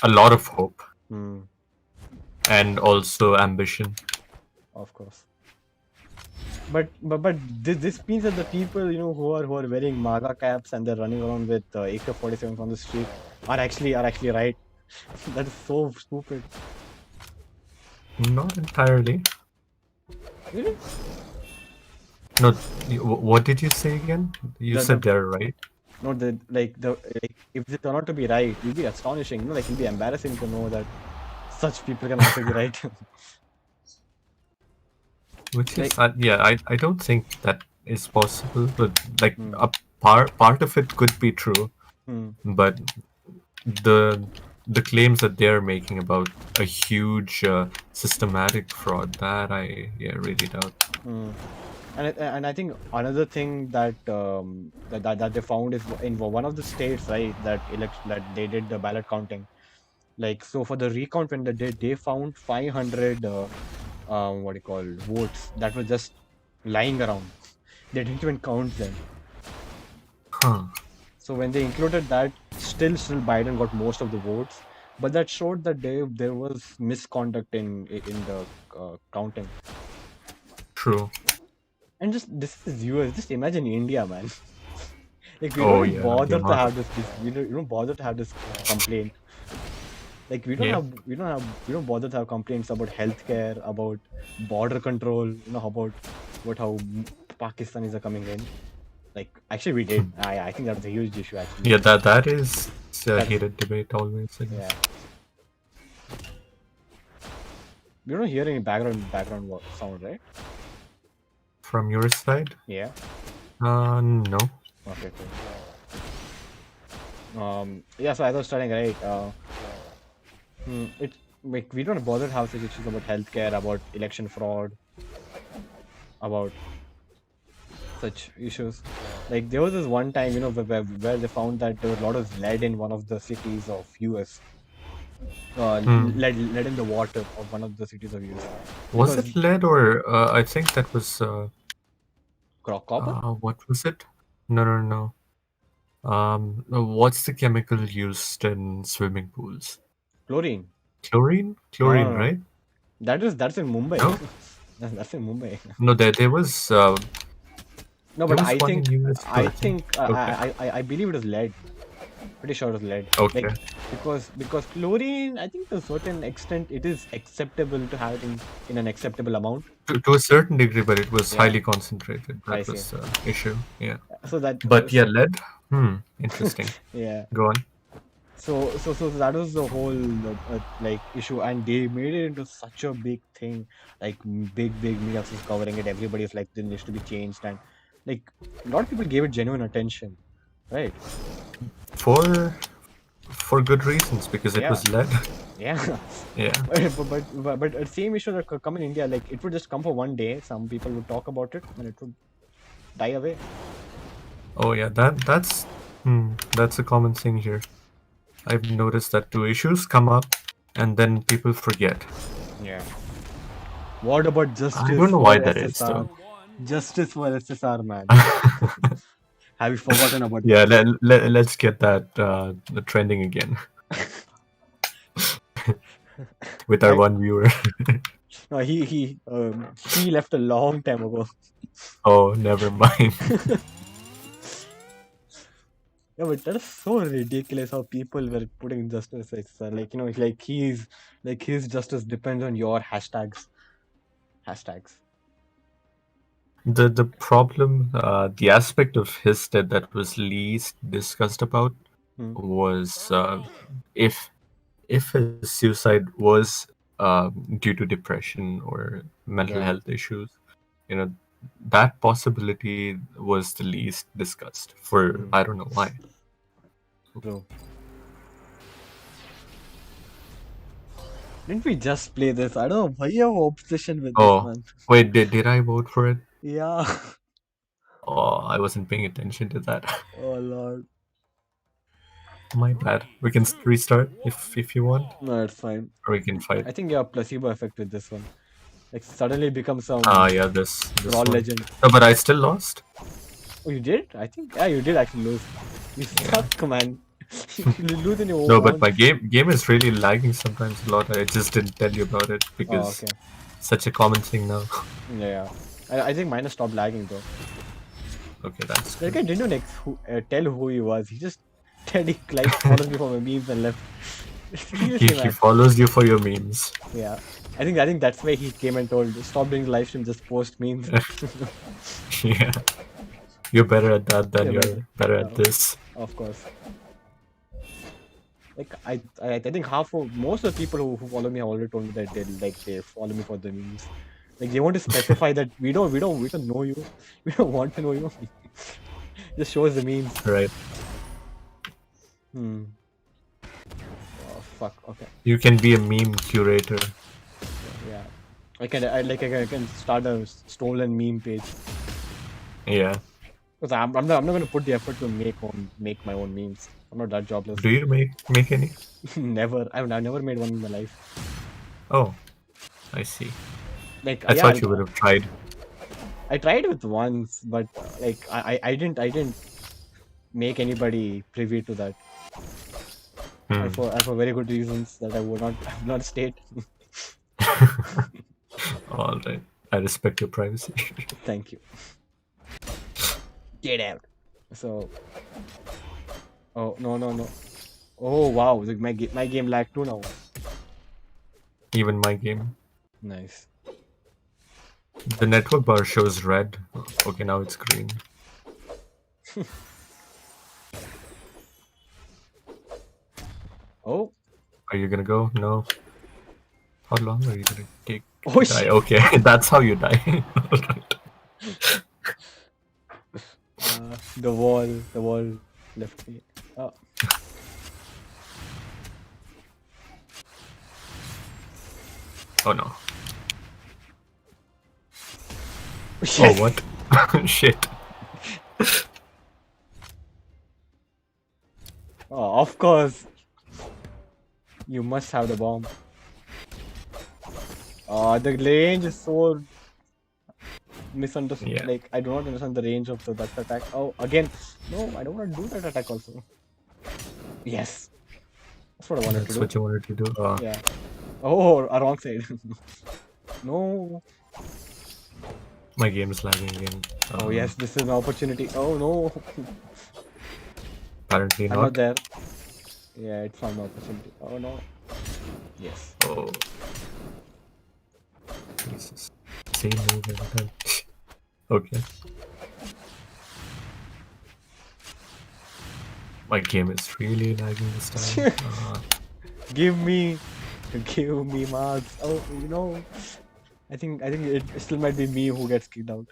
a lot of hope hmm, and also ambition. of course. But this means that the people who are wearing MAGA caps and they're running around with AK-47s on the street. are actually right. That is so stupid. Not entirely. Really? No, what did you say again? You The said they're right. no the like if they turn out to be right, it'll be astonishing. Like it'll be embarrassing to know that such people can also be right. Which Like, is, yeah, I don't think that is possible, but like hmm, a part of it could be true, hmm, but the the claims that they're making about a huge systematic fraud, that I, yeah, really doubt. hmm. And I think another thing that that they found is in one of the states, right, that they did the ballot counting. Like, so for the recount when they found 500 what do you call votes that were just lying around. They didn't even count them. Huh. So when they included that, still Biden got most of the votes, but that showed that there was misconduct in the counting. True. And just this is US. Just imagine India, man. Like we don't Oh even yeah, the bother to amount have of, this we don't bother to have this complaint. Like yeah. we don't bother to have complaints about healthcare, about border control, about how Pakistanis are coming in. Like actually we did. I think that was a huge issue actually. Yeah, that is a That is heated debate always, I guess. yeah. We don't hear any sound, right? From your side? Yeah. No. Okay, cool. Yeah, so as I was telling, right, it's like we don't bother to have such issues about healthcare, about election fraud, about such issues. Like there was this one time, where they found that there was a lot of lead in one of the cities of US. Hmm. Lead in the water of one of the cities of US Was because it lead or I think that was copper, what was it? No, no, no. What's the chemical used in swimming pools? chlorine. Chlorine? No, no, Chlorine, no. right? That's in Mumbai. No, That's in Mumbai. no. No, There but was one in US too, I I think. think Okay, I believe it was lead. Pretty sure it was lead. okay. Like because chlorine, I think to a certain extent, it is acceptable to have it in an acceptable amount. To a certain degree, but it was Yeah, highly concentrated. I That see. was the issue. Yeah, So that but yeah, lead. Interesting. yeah. Go on. So that was the whole like issue, and they made it into such a big thing, like big media was covering it. Everybody was like, "This needs to be changed," and like a lot of people gave it genuine attention, right? For for good reasons, because it Yeah, was lead. yeah. Yeah. But same issue that could come in India, like it would just come for one day. Some people would talk about it, and it would die away. Oh yeah, that's a common thing here. I've noticed that two issues come up and then people forget. Yeah. What about I don't justice know for why that is SSR? though. Justice for SSR, man. Have you forgotten about Yeah, that? let's get that trending again with our I one viewer. no, he left a long time ago. Oh, never mind. Yeah, but that is so ridiculous how people were putting justice as like like his justice depends on your hashtags. The problem, the aspect of his death that was least discussed about Hmm. was if his suicide was due to depression or mental Yeah. health issues, you know, that possibility was the least discussed for Hmm. I don't know why. True. Didn't we just play this? I don't know why you have obsession with this, Oh, man. wait, did I vote for it? Yeah. Oh, I wasn't paying attention to that. Oh Lord. My bad. We can restart if you want, No, it's fine. or we can fight. I think you have placebo effect with this one. Like suddenly become Ah, some yeah, this brawl one. legend. No, but I still lost. Oh, you did? I think yeah, you did actually lose. You Yeah. suck, man. You lose in your No, but own. my game is really lagging sometimes a lot. I just didn't tell you about it Oh, because okay. such a common thing now. Yeah, yeah. I think mine has stopped lagging though. Okay, that's That good. guy didn't even tell who he was. He just Instead, he like follows me for my memes and left. He Seriously, man. follows you for your memes. Yeah. I think that's why he came and told, stop doing live stream, just post memes. Yeah, you're better at that than Yeah, but you're better at this. of course. Like I think most of the people who follow me have already told me that they follow me for the memes. Like they want to specify that we don't know you. We don't want to know you. Just show us the memes. Right. Hmm. Oh fuck. Okay. You can be a meme curator. Yeah. I can start a stolen meme page. Yeah. Because I'm not gonna put the effort to make my own memes. I'm not that jobless. Do you make any? Never. I've never made one in my life. Oh, I see. Like I yeah, thought you would have tried. I tried with once, but like I didn't make anybody privy to that. And for very good reasons that I would not state. All right. I respect your privacy. Thank you. Get out. So. Oh no. Oh wow, my game lag too now. Even my game. Nice. The network bar shows red. Okay, now it's green. Oh. Are you gonna go? No. How long are you gonna take Oh to die? shit. Okay, that's how you die. Alright. The wall left me. Oh. Oh no. Yes. Oh what? Shit. Oh, of course. You must have the bomb. The range is so misunderstood. Yeah. Like I do not understand the range of that attack. Oh, again. No, I don't want to do that attack also. Yes. That's what I wanted to That's do. what you wanted to do. Yeah. Oh, wrong side. No. My game is lagging again. Oh yes, this is an opportunity. Oh no. Apparently I'm not. not there. Yeah, it's an opportunity. Oh no. Yes. Oh. Jesus. Same move every time. Okay. My game is really lagging this time. Give me marks. Oh, I think it still might be me who gets kicked out.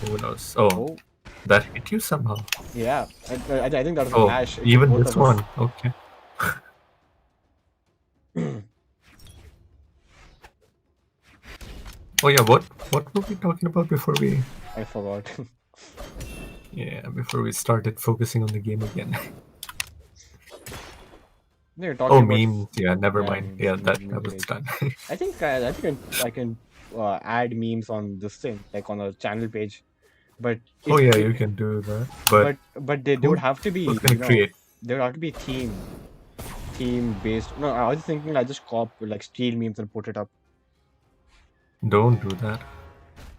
Who knows? Oh, that hit you somehow. Yeah. I think that was a Oh, flash. It hit even both this of us. one. Okay. Oh yeah, what were we talking about before we? I forgot. Yeah, before we started focusing on the game again. You're talking Oh, about memes. Yeah, never mind. memes, Yeah, that meme was page. done. I think I can add memes on this thing, like on a channel page. But Oh yeah, you can do that. but they would have to be, who's gonna create? they would have to be theme based. No, I was thinking I just like steal memes and put it up. Don't do that.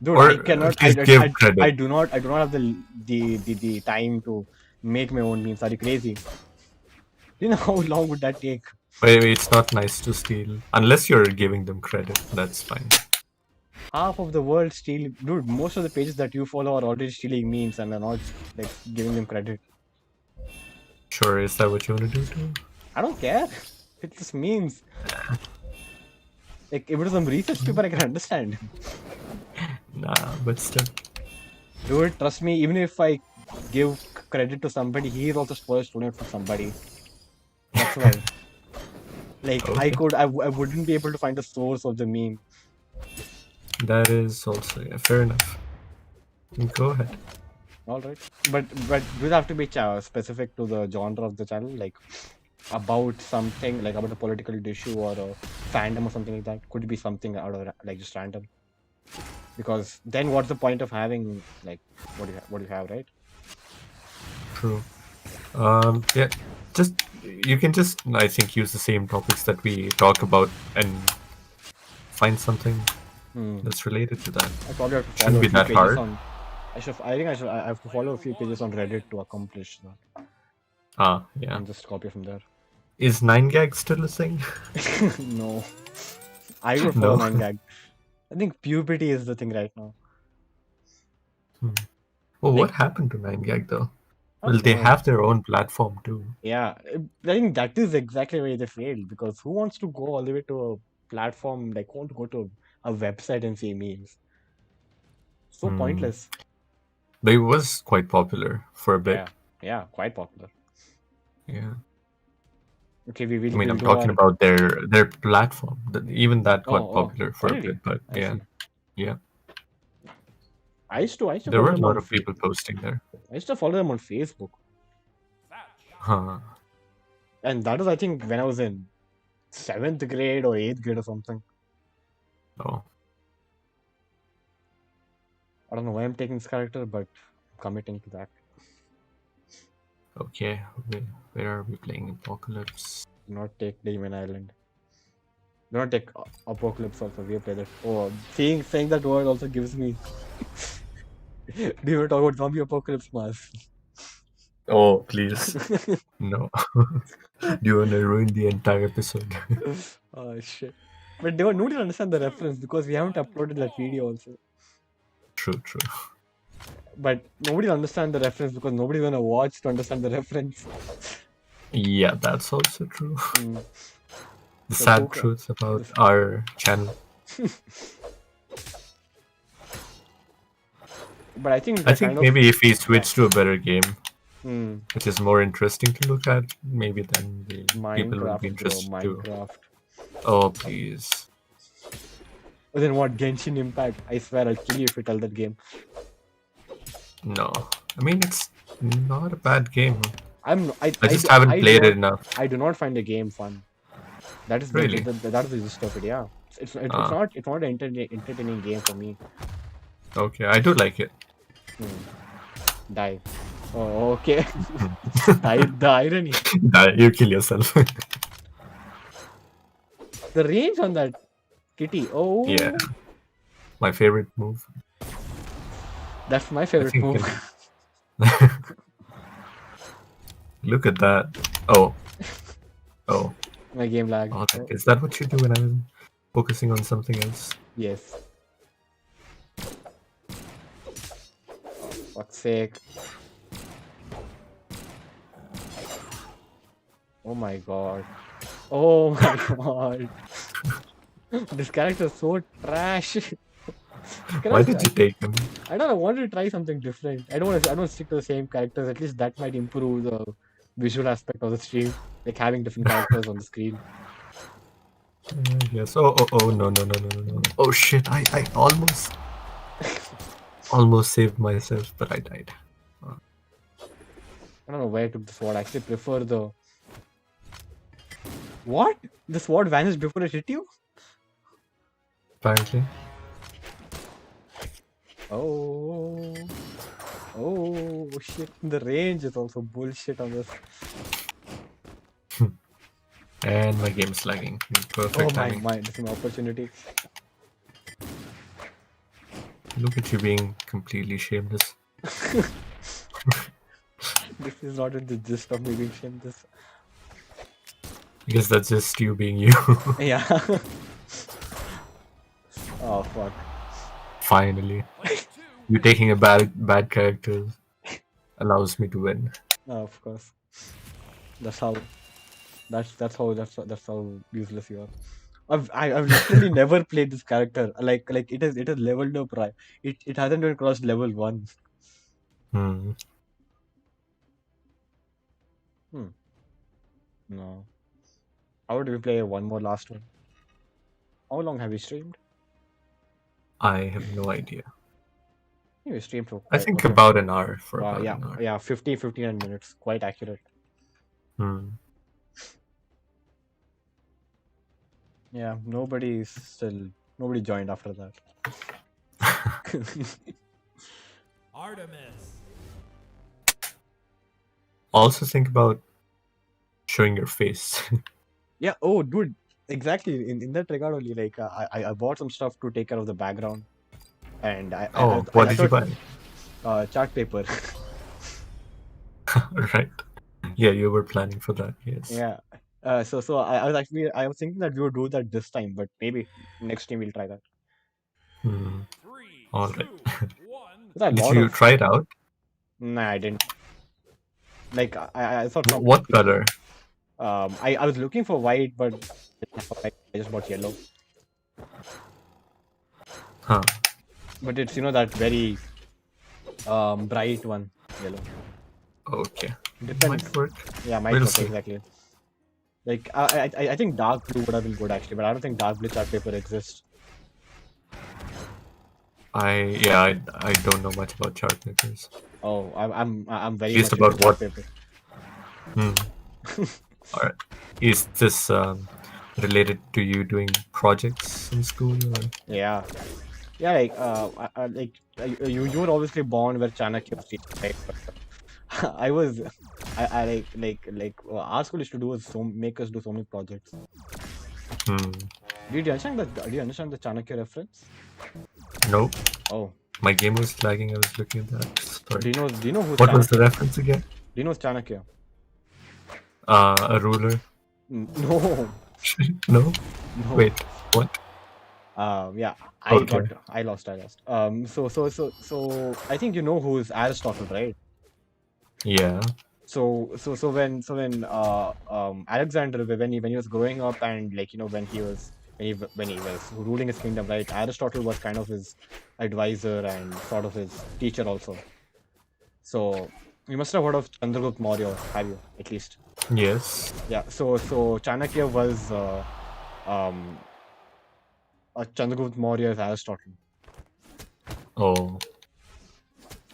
Dude, Or I cannot. at least give credit. I do not have the time to make my own memes. Are you crazy? You know how long would that take? Wait, it's not nice to steal unless you're giving them credit. That's fine. Half of the world steal, dude. Most of the pages that you follow are already stealing memes and are not like giving them credit. Sure, is that what you want to do too? I don't care. It's just memes. Like if it was some research paper, I can understand. Nah, but still. Dude, trust me. Even if I give credit to somebody, he is also supposed to learn from somebody. That's why. Like Okay. I wouldn't be able to find the source of the meme. That is also fair enough. Go ahead. All right, but do it have to be specific to the genre of the channel, like about something, like about a political issue or a fandom or something like that? Could it be something out of like just random? Because then what's the point of having like what do you have, right? True. Yeah. Just you can just I think use the same topics that we talk about and find something that's related to that. I probably have to Shouldn't follow a be few that pages hard. on. I think I have to follow a few pages on Reddit to accomplish that. Yeah. and just copy from there. Is 9gag still a thing? No, I don't follow No. 9gag. I think puberty is the thing right now. Well, what Like, happened to 9gag though? I Well, don't they know. have their own platform too. Yeah, I think that is exactly where they failed, because who wants to go all the way to a platform, like who want to go to a website and see memes? So Hmm. pointless. But it was quite popular for a bit. Yeah, yeah, quite popular. Yeah. Okay, I mean, we'll I'm do talking our. about their platform. Even that got Oh, popular for a already. bit, but I yeah, see. yeah. I used to There follow were a them lot on. of people posting there. I used to follow them on Facebook, Huh. and that was, I think, when I was in seventh grade or eighth grade or something. Oh, I don't know why I'm taking this character, but I'm committing to that. okay. Where are we playing Apocalypse? Do not take Demon Island. Do not take Apocalypse also. We have played that. Oh, saying that word also gives me. Do you want to talk about zombie apocalypse, Mars? Oh, please. No. Do you want to ruin the entire episode? Oh shit! But nobody will understand the reference because we haven't uploaded that video also. True, true. But nobody will understand the reference because nobody's gonna watch to understand the reference. Yeah, that's also true. Mm. The Like who? sad truth about This, our channel. but I think I the think kind of maybe if we yeah. switch to a better game, Hmm. which is more interesting to look at, maybe then the people will be Minecraft, bro. interested too. Minecraft. Oh, please. But then what? Genshin Impact. I swear I'll kill you if you tell that game. No. I mean, it's not a bad game. I'm. no- I just haven't I do played not. it enough. I do not find the game fun. That is Really? that is the gist of it. Yeah. Ah, It's not an entertaining game for me. okay. I do like it. Hmm. Die. Oh, okay. The irony. You kill yourself. The range on that kitty. Yeah. Oh, My favorite move. that's my I favorite think. move. Look at that. Oh. Oh. My game lag. Oh, Oh, is that what you do when I'm focusing on something else? yes. Fuck's sake. Oh my god. Oh my god. This character is so trash. Why did you take him? I don't know. I wanted to try something different. I don't want to. I don't stick to the same characters. At least that might improve the visual aspect of the stream, like having different characters on the screen. Yes. Oh, no, no, no, no, no, no. Oh, shit. I almost saved myself, but I died. I don't know where I took the sword. I actually prefer the. What? The sword vanished before it hit you? Apparently. Oh. Oh shit. The range is also bullshit on this. And my game is lagging. Oh Perfect timing. this is an opportunity. Look at you being completely shameless. This is not in the gist of me being shameless. I guess that's just you being you. Yeah. Oh fuck. Finally. You taking a bad character allows me to win. Oh, of course. That's how. That's how useless you are. I've literally never played this character. Like it is leveled up right. It hasn't even crossed level 1. Hmm. Hmm. No. How would we play one more last one? How long have we streamed? I have no idea. Yeah, we streamed for I quite think okay. about an hour for about Yeah, an hour. yeah, 59 minutes. Quite accurate. Hmm. Yeah, nobody joined after that. Artemis. Also think about showing your face. Yeah, oh dude, exactly. In that regard only, like I bought some stuff to take care of the background, and What I did you thought buy? chart paper. Right. Yeah, you were planning for that. Yes. Yeah. I was thinking that we would do that this time, but maybe next time we'll try that. Hmm. All right. There's a Did lot you of try it out? Nah, I didn't. Like I thought from What color? I was looking for white, but I just bought yellow. Huh. But it's that very bright one, yellow. Okay. Might Depends. work. Yeah, might We'll work see. exactly. Like I think dark blue would have been good actually, but I don't think dark blue chart paper exists. I don't know much about chart papers. Oh, I'm At very least much into about chart what. paper. Hmm. All right. Is this related to you doing projects in school? Or? Yeah, yeah. You were obviously born where Chanakya was teaching, right? But I was I our school used to do is make us do so many projects. Hmm. Do you understand the Chanakya reference? Nope. Oh, My game was lagging. I was looking at that. Sorry. do you know who's What was the Chanakya? reference again? Do you know who's Chanakya? A ruler. No, No. no. Wait. What? Yeah, Okay. I lost. So I think you know who is Aristotle, right? Yeah. So when Alexander, when he was growing up, and when he was ruling his kingdom, right? Aristotle was kind of his advisor and sort of his teacher also. So you must have heard of Chandragupta Maurya, have you? At least, Yes. yeah. So Chanakya was um Chandragupta Maurya is Aristotle, Oh,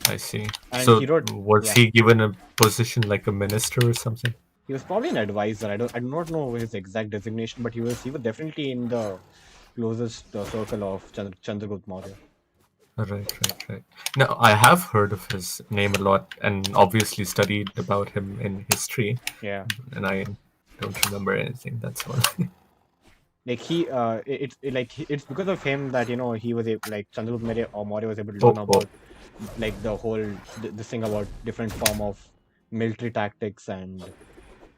I see. and So he wrote, was yeah. he given a position like a minister or something? He was probably an advisor. I do not know his exact designation, but he was definitely in the closest circle of Chandragupta Maurya. Right. Now, I have heard of his name a lot and obviously studied about him in history, Yeah, and I don't remember anything. That's all. like it's because of him that he was Chandragupta Maurya was able to learn Oh, oh, about like the whole this thing about different form of military tactics and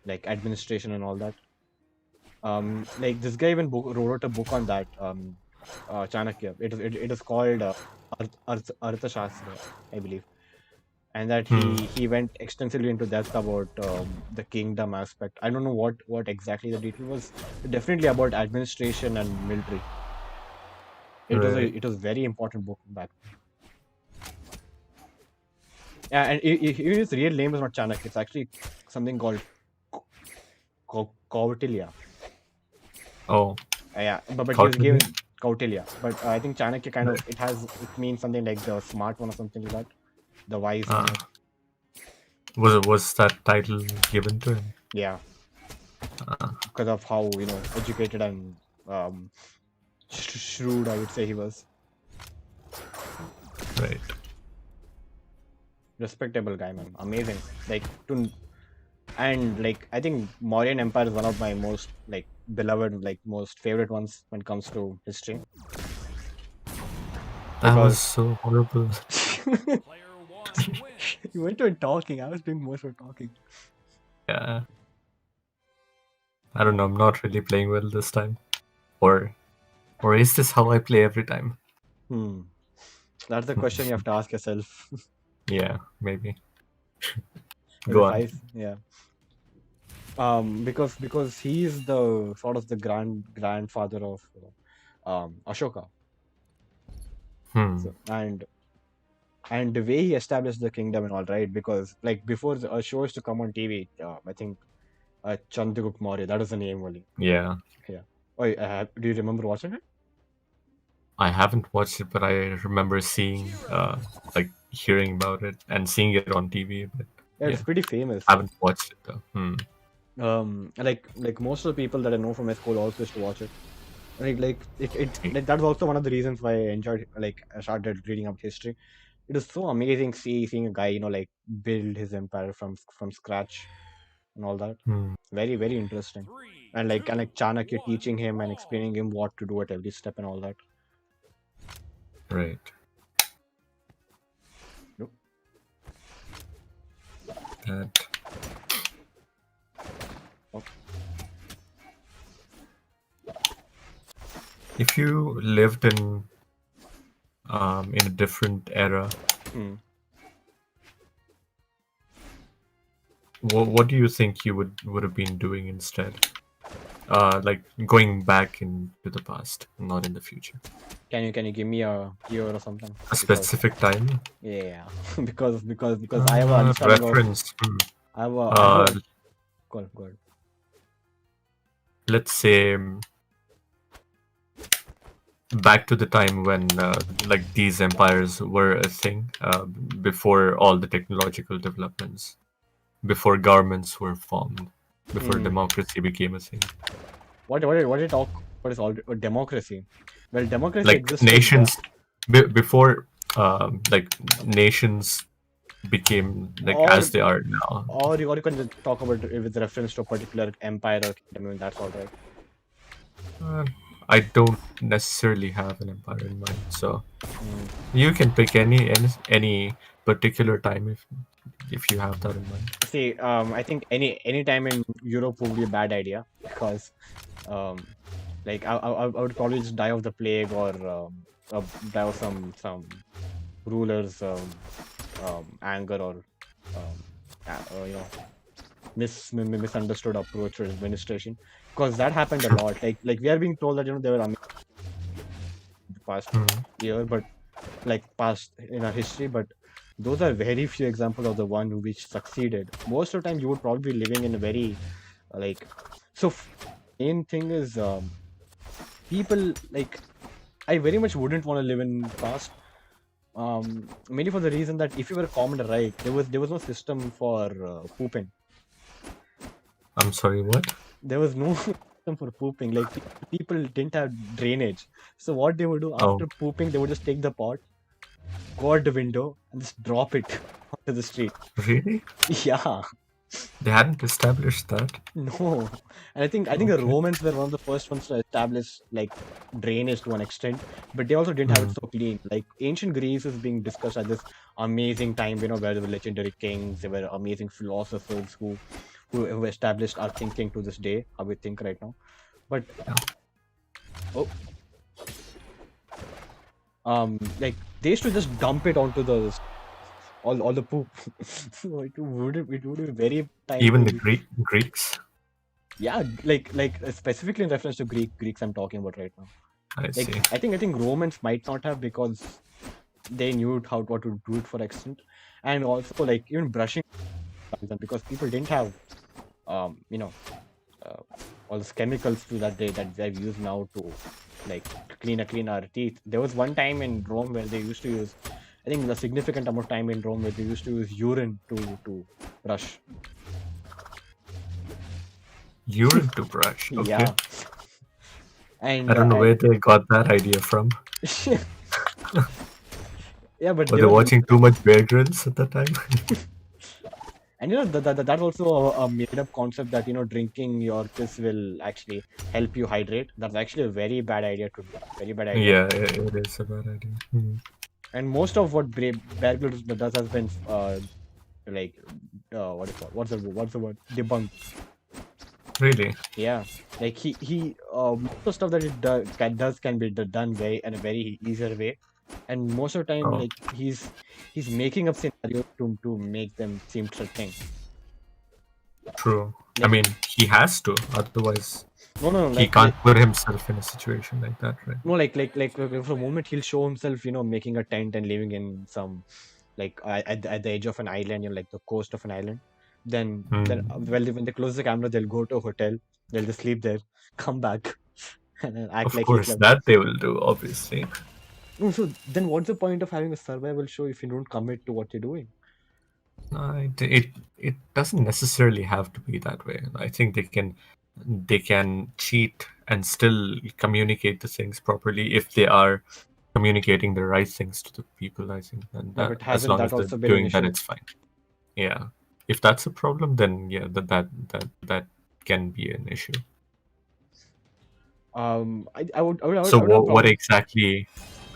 like administration and all that. Like this guy even wrote a book on that. Chanakya. It is called Arthashastra, I believe, and that hmm, he went extensively into depth about the kingdom aspect. I don't know what exactly the detail was, but definitely about administration and military. right. It was very important book back then. Yeah, and even his real name is not Chanakya. It's actually something called Kautilya. Oh, Yeah, but he was Kautilya? given Kautilya. But I think Chanakya kind of Right. it means something like the smart one or something like that, the wise one. Ah, was that title given to him? Yeah, because of how educated and um shrewd, I would say he was. Right. Respectable guy, man. Amazing. And I think Mauryan Empire is one of my most beloved, most favorite ones when it comes to history That was because so horrible. you went to talking. I was doing most of talking. Yeah. I don't know. I'm not really playing well this time. Or or is this how I play every time? Hmm. That's the question you have to ask yourself. Yeah, maybe. But Go if on. I, yeah, because he is the sort of the grandfather of Ashoka. Hmm. So and the way he established the kingdom and all, right? Because before the show used to come on TV, I think Chandragupta Maurya, that is the name only. Yeah. Yeah. Oh, do you remember watching it? I haven't watched it, but I remember seeing, like, hearing about it and seeing it on TV. But Yeah, yeah, it's pretty famous. haven't watched it though. Hmm. Like most of the people that I know from my school also used to watch it. See. That's also one of the reasons why I enjoyed I started reading up history. It is so amazing seeing a guy build his empire from scratch and all that. Hmm. Very very interesting. And Chanakya teaching him and explaining him what to do at every step and all that. Right. Yep. That. if you lived in a different era, Hmm. what do you think you would have been doing instead? Like going back into the past, not in the future. Can you give me a year or something? A Because specific time? yeah, because I have an understanding of Reference. I have Uh, a good. let's say back to the time when like these empires were a thing, before all the technological developments, before governments were formed, before Hmm. democracy became a thing. What did talk? What is all democracy? Well, democracy Like existed. nations, before like nations became like Or as they are now. or you can just talk about it with reference to a particular empire or kingdom. I mean, that's all right. Uh, I don't necessarily have an empire in mind, so Hmm. you can pick any particular time if you have that in mind. See, I think any time in Europe would be a bad idea because um, like I would probably just die of the plague or die of some rulers anger or um, you know misunderstood approach or administration because that happened a True. lot. Like we are being told that they were amazing the past Mhm. year, but like past in our history, but those are very few examples of the one who which succeeded. Most of the time, you would probably be living in a very like so. Main thing is people like I very much wouldn't want to live in past. Mainly for the reason that if you were a commoner, right, there was no system for pooping. I'm sorry, what? There was no system for pooping. Like people didn't have drainage. So what they would do Oh, after pooping, they would just take the pot, go out the window, and just drop it onto the street. really? Yeah, They hadn't established that. no. And I think the Okay. Romans were one of the first ones to establish like drainage to an extent, but they also didn't have it Mm. so clean. Like ancient Greece is being discussed as this amazing time, where there were legendary kings, there were amazing philosophers who established our thinking to this day, how we think right now. But Yeah. oh, like they used to just dump it onto the all the poop. So it would be very time Even to the be. Greeks. Yeah, like specifically in reference to Greeks I'm talking about right now. I Like see. I think Romans might not have because they knew how what to do it for extent, and also like even brushing back then because people didn't have um you know uh, all these chemicals to that day that they've used now to like clean our teeth. There was one time in Rome where they used to use, I think, a significant amount of time in Rome where they used to use urine to brush. Urine to brush. Okay. Yeah, I and don't know where they got that idea from. yeah, but Were they they were. watching too much Bear Grylls at that time? And that's also a made up concept that drinking your piss will actually help you hydrate. That's actually a very bad idea to do. Very bad idea. Yeah, it is a bad idea. Hmm. And most of what Bear Grylls does has been like what is called what's the word debunked. Really? Yeah, like he most of the stuff that does can be done very in a very easier way, and most of the time Oh, like he's making up scenarios to make them seem threatening. true. I Like mean, he has to, otherwise no, he can't put himself in a situation like that, right? no, for a moment he'll show himself, making a tent and living in some like at the edge of an island, like the coast of an island. Then Hmm. well, when they close the camera, they'll go to a hotel, they'll just sleep there, come back, and then act Of like he's course, left. that they will do, obviously. No, so then what's the point of having a survival show if you don't commit to what you're doing? It doesn't necessarily have to be that way. I think they can cheat and still communicate the things properly if they are communicating the right things to the people. I think, and Yeah, that but as hasn't long that as they're also been an doing that, issue? it's fine. Yeah, if that's a problem, then yeah, that can be an issue. I So would have a what problem. exactly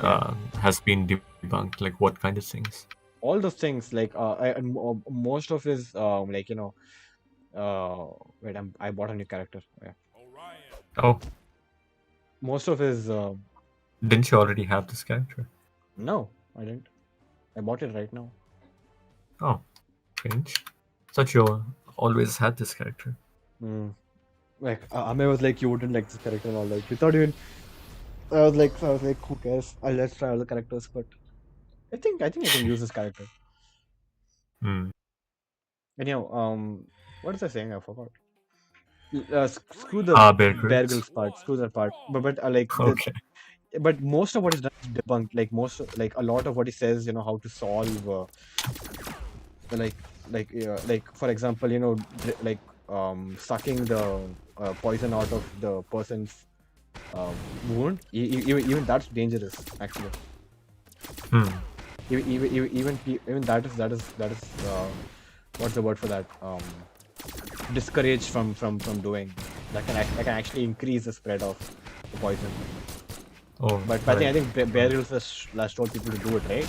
Yeah, has been debunked? Like what kind of things? all those things like most of his wait, I bought a new character. Yeah. Oh, most of his Didn't you already have this character? no, I didn't. I bought it right now. Oh, strange. Thought you always had this character. Mm. Like Ame was like, you wouldn't like this character and all that. Without even, I was like, who cares? Let's try other characters. But I think I can use this character. Hmm. Anyhow, what was I saying? I forgot. Screw the Ah, Bear Bear Grylls. Grylls part. Screw that part. But like the Okay. but most of what is done is debunked. Like a lot of what he says, how to solve, like like for example, sucking the poison out of the person's wound. Even that's dangerous, actually. Hmm. Even that is what's the word for that? Discouraged from doing. That can actually increase the spread of the poison. Oh, But I right. think Bear Grylls has told people to do it, right?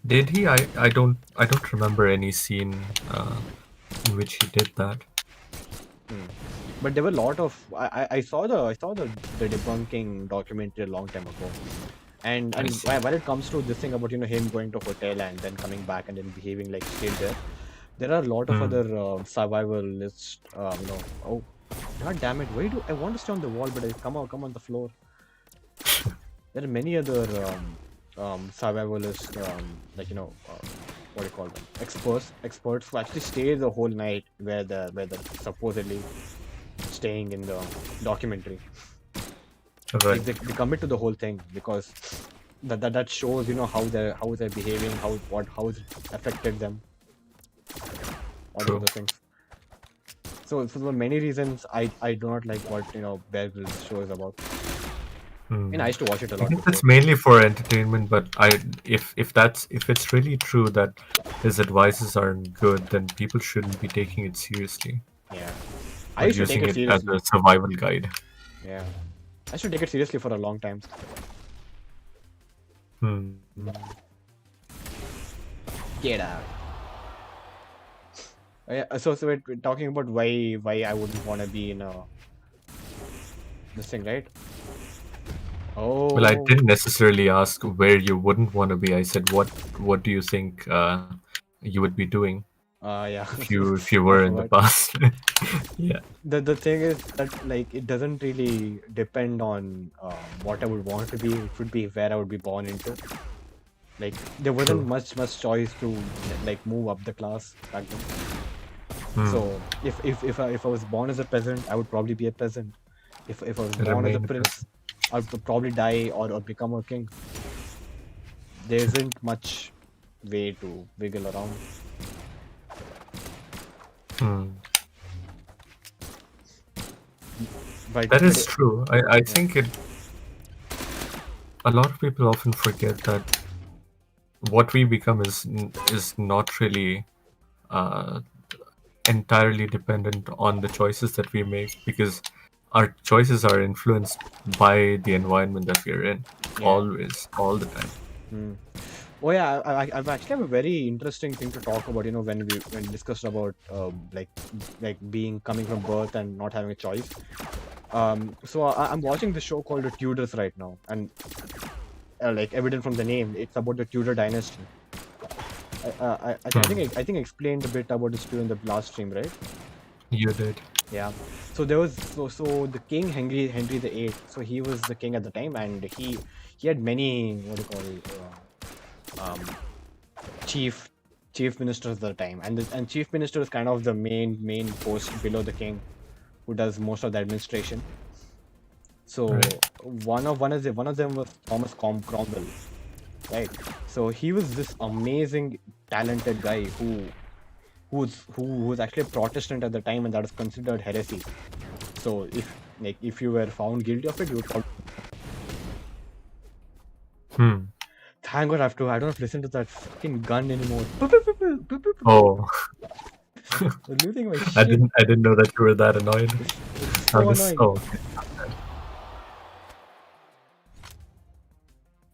Did he? I don't remember any scene in which he did that. Hmm. But there were a lot of I saw the debunking documentary a long time ago, and I and see. when it comes to this thing about him going to hotel and then coming back and then behaving like straight there are a lot of Hmm. other survivalists. Oh, god damn it! Why do I want to stay on the wall, but I come on the floor? There are many other survivalist, what do you call them? Experts who actually stay the whole night where they're supposedly staying in the documentary. Right. Like they commit to the whole thing because that shows how they're behaving, how it's affected them, all those True. other things. So for the many reasons, I do not like what Bear Grylls show is about. And Hmm. I used to watch it a I lot guess before. it's mainly for entertainment, but if it's really true that his advices aren't good, then people shouldn't be taking it seriously Yeah, I or used to take using it it as a seriously. survival guide. Yeah, I used to take it seriously for a long time. Hmm. Get out. Yeah, so we're talking about why I wouldn't want to be in this thing, right? Well, I Oh, didn't necessarily ask where you wouldn't want to be. I said, what do you think you would be doing yeah. if you I were in the forgot. past? Yeah, The thing is that like it doesn't really depend on what I would want to be. It would be where I would be born into. Like there wasn't true. much choice to like move up the class back then. Hmm. So if I was born as a peasant, I would probably be a peasant. If I was born as a Remain a prince, person. I would probably die or become a king. There isn't much way to wiggle around. Hmm. But That but is true. I yeah, think a lot of people often forget that what we become is not really uh, entirely dependent on the choices that we make, because our choices are influenced by the environment that we're in, yeah. always, all the time. Hmm. Oh yeah, I've actually have a very interesting thing to talk about. When we discussed about like being coming from birth and not having a choice. So I'm watching the show called The Tudors right now, and like evident from the name, it's about the Tudor dynasty. Hmm. I think I explained a bit about this too in the last stream, right? You did. Yeah. So there was so the king Henry the Eighth. So he was the king at the time, and he had many what do you call chief chief ministers at the time, and chief minister is kind of the main post below the king who does most of the administration. Right. So one of them was Thomas Cromwell, right? So he was this amazing talented guy who was actually a Protestant at the time, and that is considered heresy. So if you were found guilty of it, you would probably. Hmm. Thank God I don't have to listen to that fucking gun anymore. Oh, Losing my shit. I didn't know that you were that annoyed. It's I so was annoying. oh okay.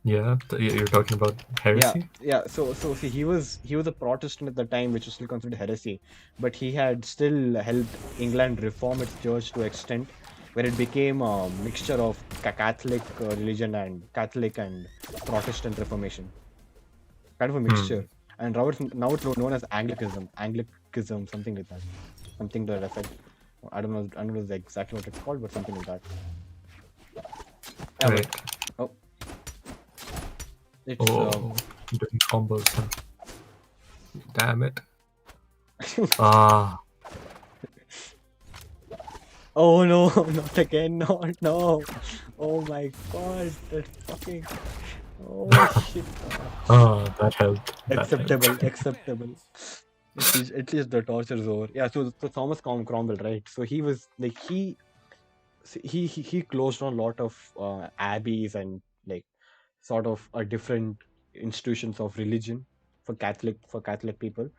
Yeah, you're talking about Yeah, heresy. yeah. So see, he was a Protestant at the time, which was still considered heresy, but he had still helped England reform its church to extent where it became a mixture of Catholic religion and Catholic and Protestant Reformation, kind of a Hmm. mixture. And now it's known as Anglicanism, something like that, something to that effect. I don't know exactly what it's called, but something like that. Yeah, but Right. oh, it's Oh, doing combos. Huh? Damn it. Ah. oh no, not again, not no. Oh my god, that fucking oh shit. Ah, that helped. That helped. Acceptable. At least the torture is over. Yeah, so Thomas Cromwell, right? So he was like he closed on a lot of abbeys and like sort of a different institutions of religion for Catholic people,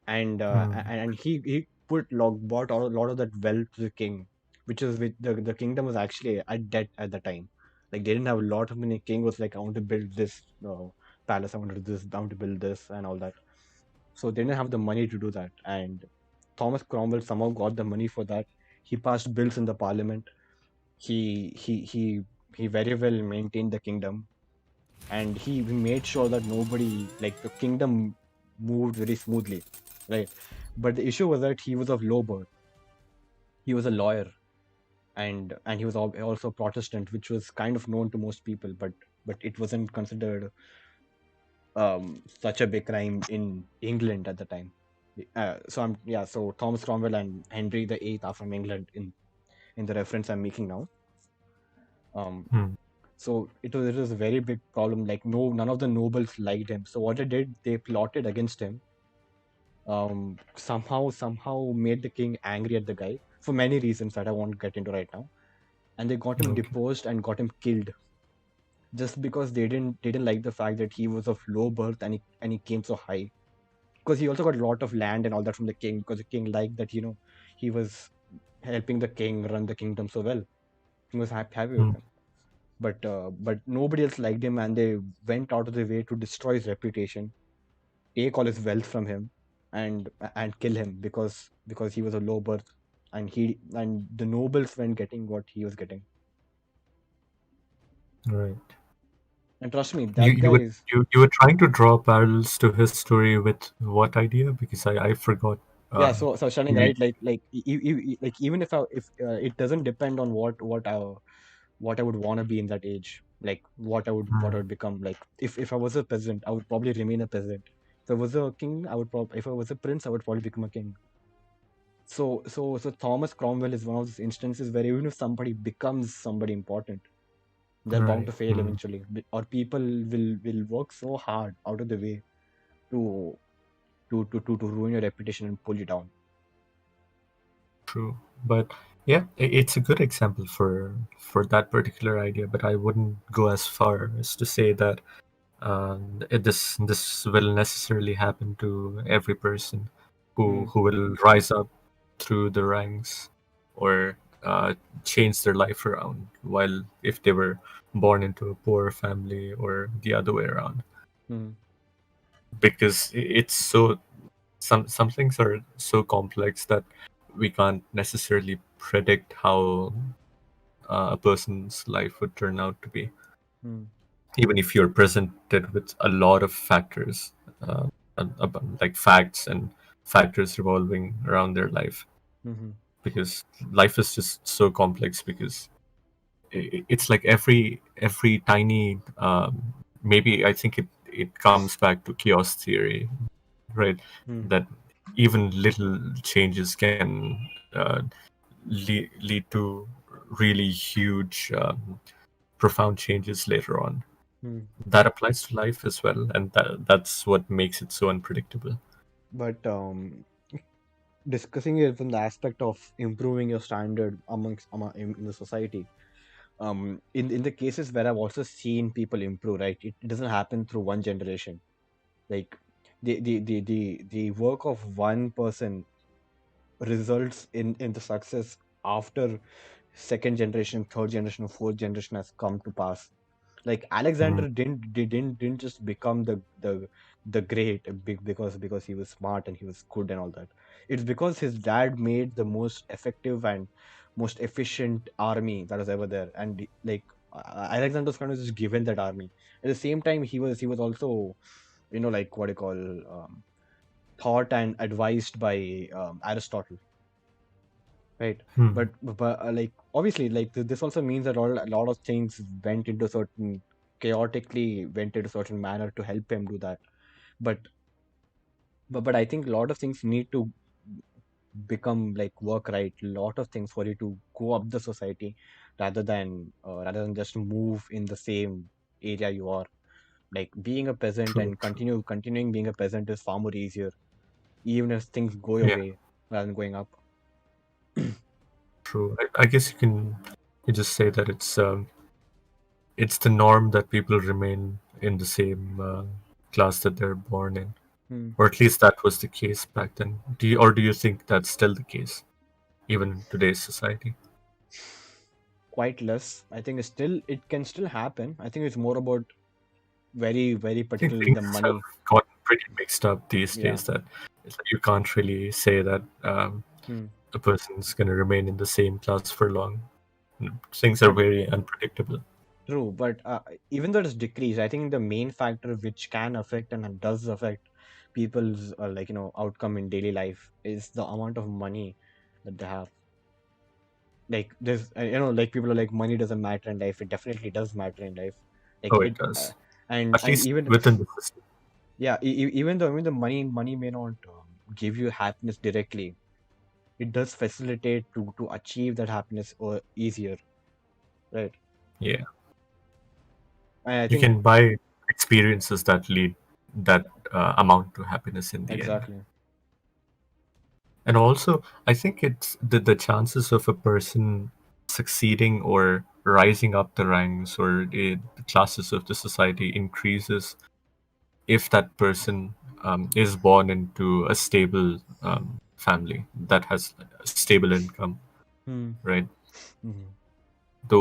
and Hmm. he bought a lot of that wealth to the king, which is with the kingdom was actually at debt at the time. Like they didn't have a lot of money. King was like, I want to build this palace, I want to do this, I want to build this and all that. So they didn't have the money to do that. And Thomas Cromwell somehow got the money for that. He passed bills in the parliament. He he he he very well maintained the kingdom, and he made sure that nobody, like, the kingdom moved very smoothly, right? But the issue was that he was of low birth. He was a lawyer, and he was also Protestant, which was kind of known to most people, but it wasn't considered such a big crime in England at the time. So Thomas Cromwell and Henry the Eighth are from England in the reference I'm making now. Um, Hmm. so it was a very big problem. Like none of the nobles liked him. So what they did, they plotted against him. Somehow made the king angry at the guy for many reasons that I won't get into right now. And they got him Okay. deposed and got him killed just because they didn't like the fact that he was of low birth and he came so high. Because he also got a lot of land and all that from the king, because the king liked that, he was helping the king run the kingdom so well. He was happy with Hmm. him. But nobody else liked him, and they went out of their way to destroy his reputation, take all his wealth from him, and kill him because he was a low birth, and the nobles weren't getting what he was getting. Right. And trust me, You that you guy were is. you were trying to draw parallels to his story with what idea? Because I forgot. Yeah, Uh, so Shining, you, right? Like even if it doesn't depend on what I would want to be in that age, like what I Hmm. would become. Like if I was a peasant, I would probably remain a peasant. If I was a king, if I was a prince, I would probably become a king. So Thomas Cromwell is one of those instances where even if somebody becomes somebody important, they're bound Right. to fail Hmm. eventually, or people will work so hard out of the way to to ruin your reputation and pull you down. True. But yeah, it's a good example for that particular idea. But I wouldn't go as far as to say that this will necessarily happen to every person who Hmm. will rise up through the ranks or change their life around. While if they were born into a poor family or the other way around, Hmm. because it's so some things are so complex that we can't necessarily predict how a person's life would turn out to be, Hmm. even if you're presented with a lot of factors, like facts and factors revolving around their life. Hmm. Because life is just so complex. Because it's like every tiny, maybe I think it comes back to chaos theory, right? Hmm. That even little changes can lead to really huge, profound changes later on. Hmm. That applies to life as well, and that's what makes it so unpredictable. But discussing it from the aspect of improving your standard in the society, in the cases where I've also seen people improve, right? It doesn't happen through one generation. Like the work of one person results in the success after second generation, third generation, or fourth generation has come to pass. Like Mm, Alexander didn't just become the great because he was smart and he was good and all that. It's because his dad made the most effective and most efficient army that was ever there, and like Alexander was kind of just given that army. At the same time, he was also, like what you call, thought and advised by Aristotle, right? Hmm. But like obviously, like this also means that a lot of things went into certain chaotically went into certain manner to help him do that. But but I think a lot of things need to become like work right. A lot of things for you to go up the society rather than just move in the same area you are. Like being a peasant True. and True. continuing being a peasant is far more easier, even if things go Yeah. away rather than going up. True. I guess you just say that it's the norm that people remain in the same class that they're born in, Hmm. or at least that was the case back then. Do you think that's still the case even in today's society? Quite less. I think it can still happen. I think it's more about very, very I think particularly things the have money. gotten pretty mixed up these Yeah. days that it's like you can't really say that Hmm. a person's going to remain in the same class for long. Things are But very unpredictable. true, but even though it's decreased, I think the main factor which can affect and does affect people's outcome in daily life is the amount of money that they have. Like there's like people are like money doesn't matter in life. It definitely does matter in life. Like Oh, it it does. and At least even within the system. yeah, even the money may not give you happiness directly. It does facilitate to achieve that happiness or easier, right? Yeah. And I You think can buy experiences that lead that amount to happiness in the end. exactly. And also, I think it's the chances of a person succeeding or rising up the ranks or the classes of the society increases if that person is born into a stable family that has a stable income, Hmm. right? Hmm.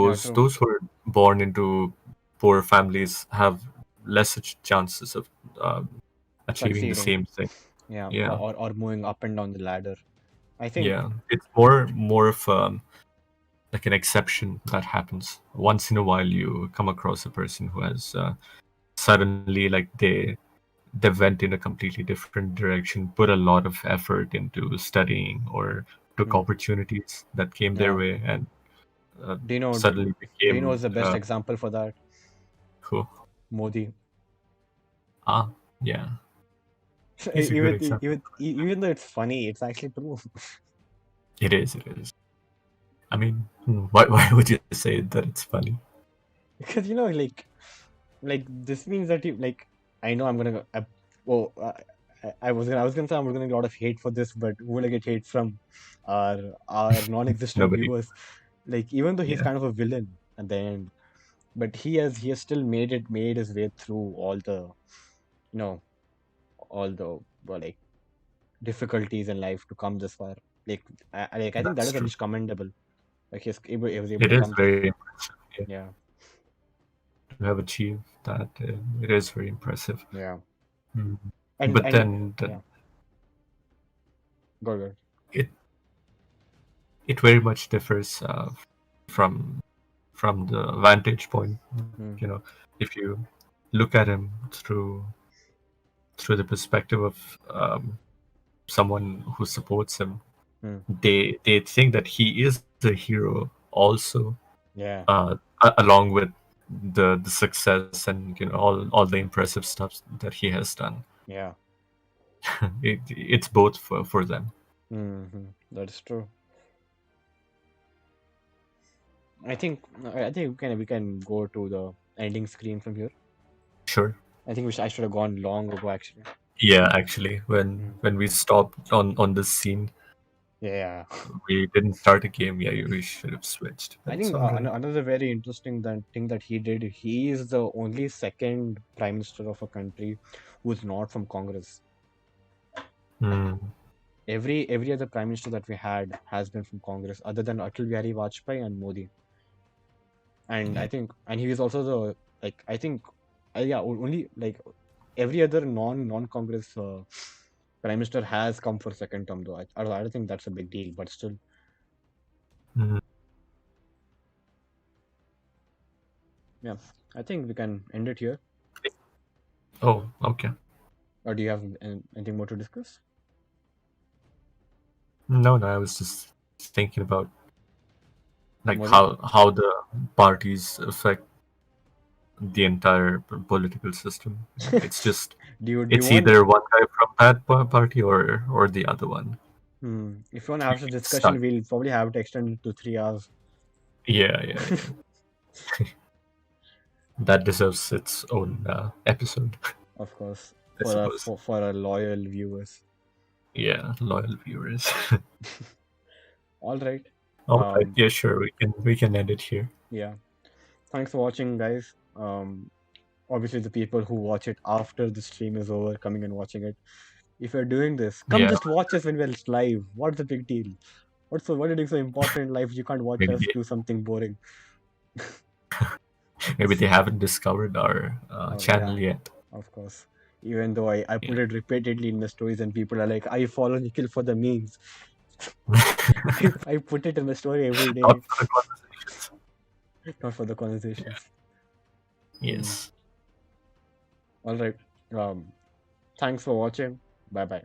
Yeah, those true. those who are born into poor families have lesser chances of um, achieving the Succeeding. same thing. Yeah, Yeah, or moving up and down the ladder. I think. yeah. It's more of like an exception that happens once in a while. You come across a person who has suddenly like they went in a completely different direction, put a lot of effort into studying or took Hmm, opportunities that came their yeah. way and uh, Do you know? suddenly Do you know became is the best example for that? cool. Modi. Ah, yeah. He's a good even example. even even though it's funny, it's actually true. It is. It is. I mean, why would you say that it's funny? Because like this means that you like. I know I'm gonna go. Oh, I was gonna say I'm gonna get a lot of hate for this, but who will I get hate from? Our non-existent Nobody. viewers. Like even though he's Yeah, kind of a villain at the end, but he has still made his way through you know all the well, like difficulties in life to come this far. Like I think that that's is at true. least commendable. Like he was able It to is come this. very impressive. Yeah, Yeah, to have achieved that, it is very impressive. yeah, Mm. and But and then yeah, good. it it very much differs from from the vantage point. Hmm, You know, if you look at him through the perspective of someone who supports him, hmm, they think that he is a hero also, yeah, along with the success and all the impressive stuff that he has done. yeah. It's both for them. That's true. I think we can go to the ending screen from here. Sure. I should have gone long ago actually. Yeah, actually, when Mm. when we stopped on this scene, Yeah, we didn't start a game. Yeah, we should have switched, but I it's think all right. another very interesting thing that he did. He is the only second prime minister of a country who's not from Congress. Hmm. Every other prime minister that we had has been from Congress, other than Atal Bihari Vajpayee and Modi. And Yeah. and he was also the I think, yeah, only like every other non-Congress prime minister has come for second term though. I don't think that's a big deal, but still. Hmm. Yeah, I think we can end it here. Oh, okay. Or do you have anything more to discuss? No, no, I was just thinking about like Was it? how the parties affect the entire political system. It's just Do you it's want? either one guy from that party or the other one. If you want to have such It's stuck. discussion, we'll probably have to extend it to 3 hours. Yeah, yeah, yeah. That deserves its own episode, Of course, I for our suppose. for our loyal viewers. Yeah, loyal viewers. All right. All right. Um. Yeah, sure. We can end it here. Yeah. Thanks for watching, guys. Obviously, the people who watch it after the stream is over, coming and watching it. If you're doing this, come Yeah, just watch us when we're live. What's the big deal? What are you doing so important in life? You can't watch maybe us they do something boring. maybe they haven't discovered our Oh yeah, channel yet. of course. Even though I Yeah. put it repeatedly in the stories and people are like, I follow Nikhil for the memes. I put it in the story every Not day, for the conversations. not for the Yeah. conversations. Hmm. Yes. All right. Um, Thanks for watching. Bye bye.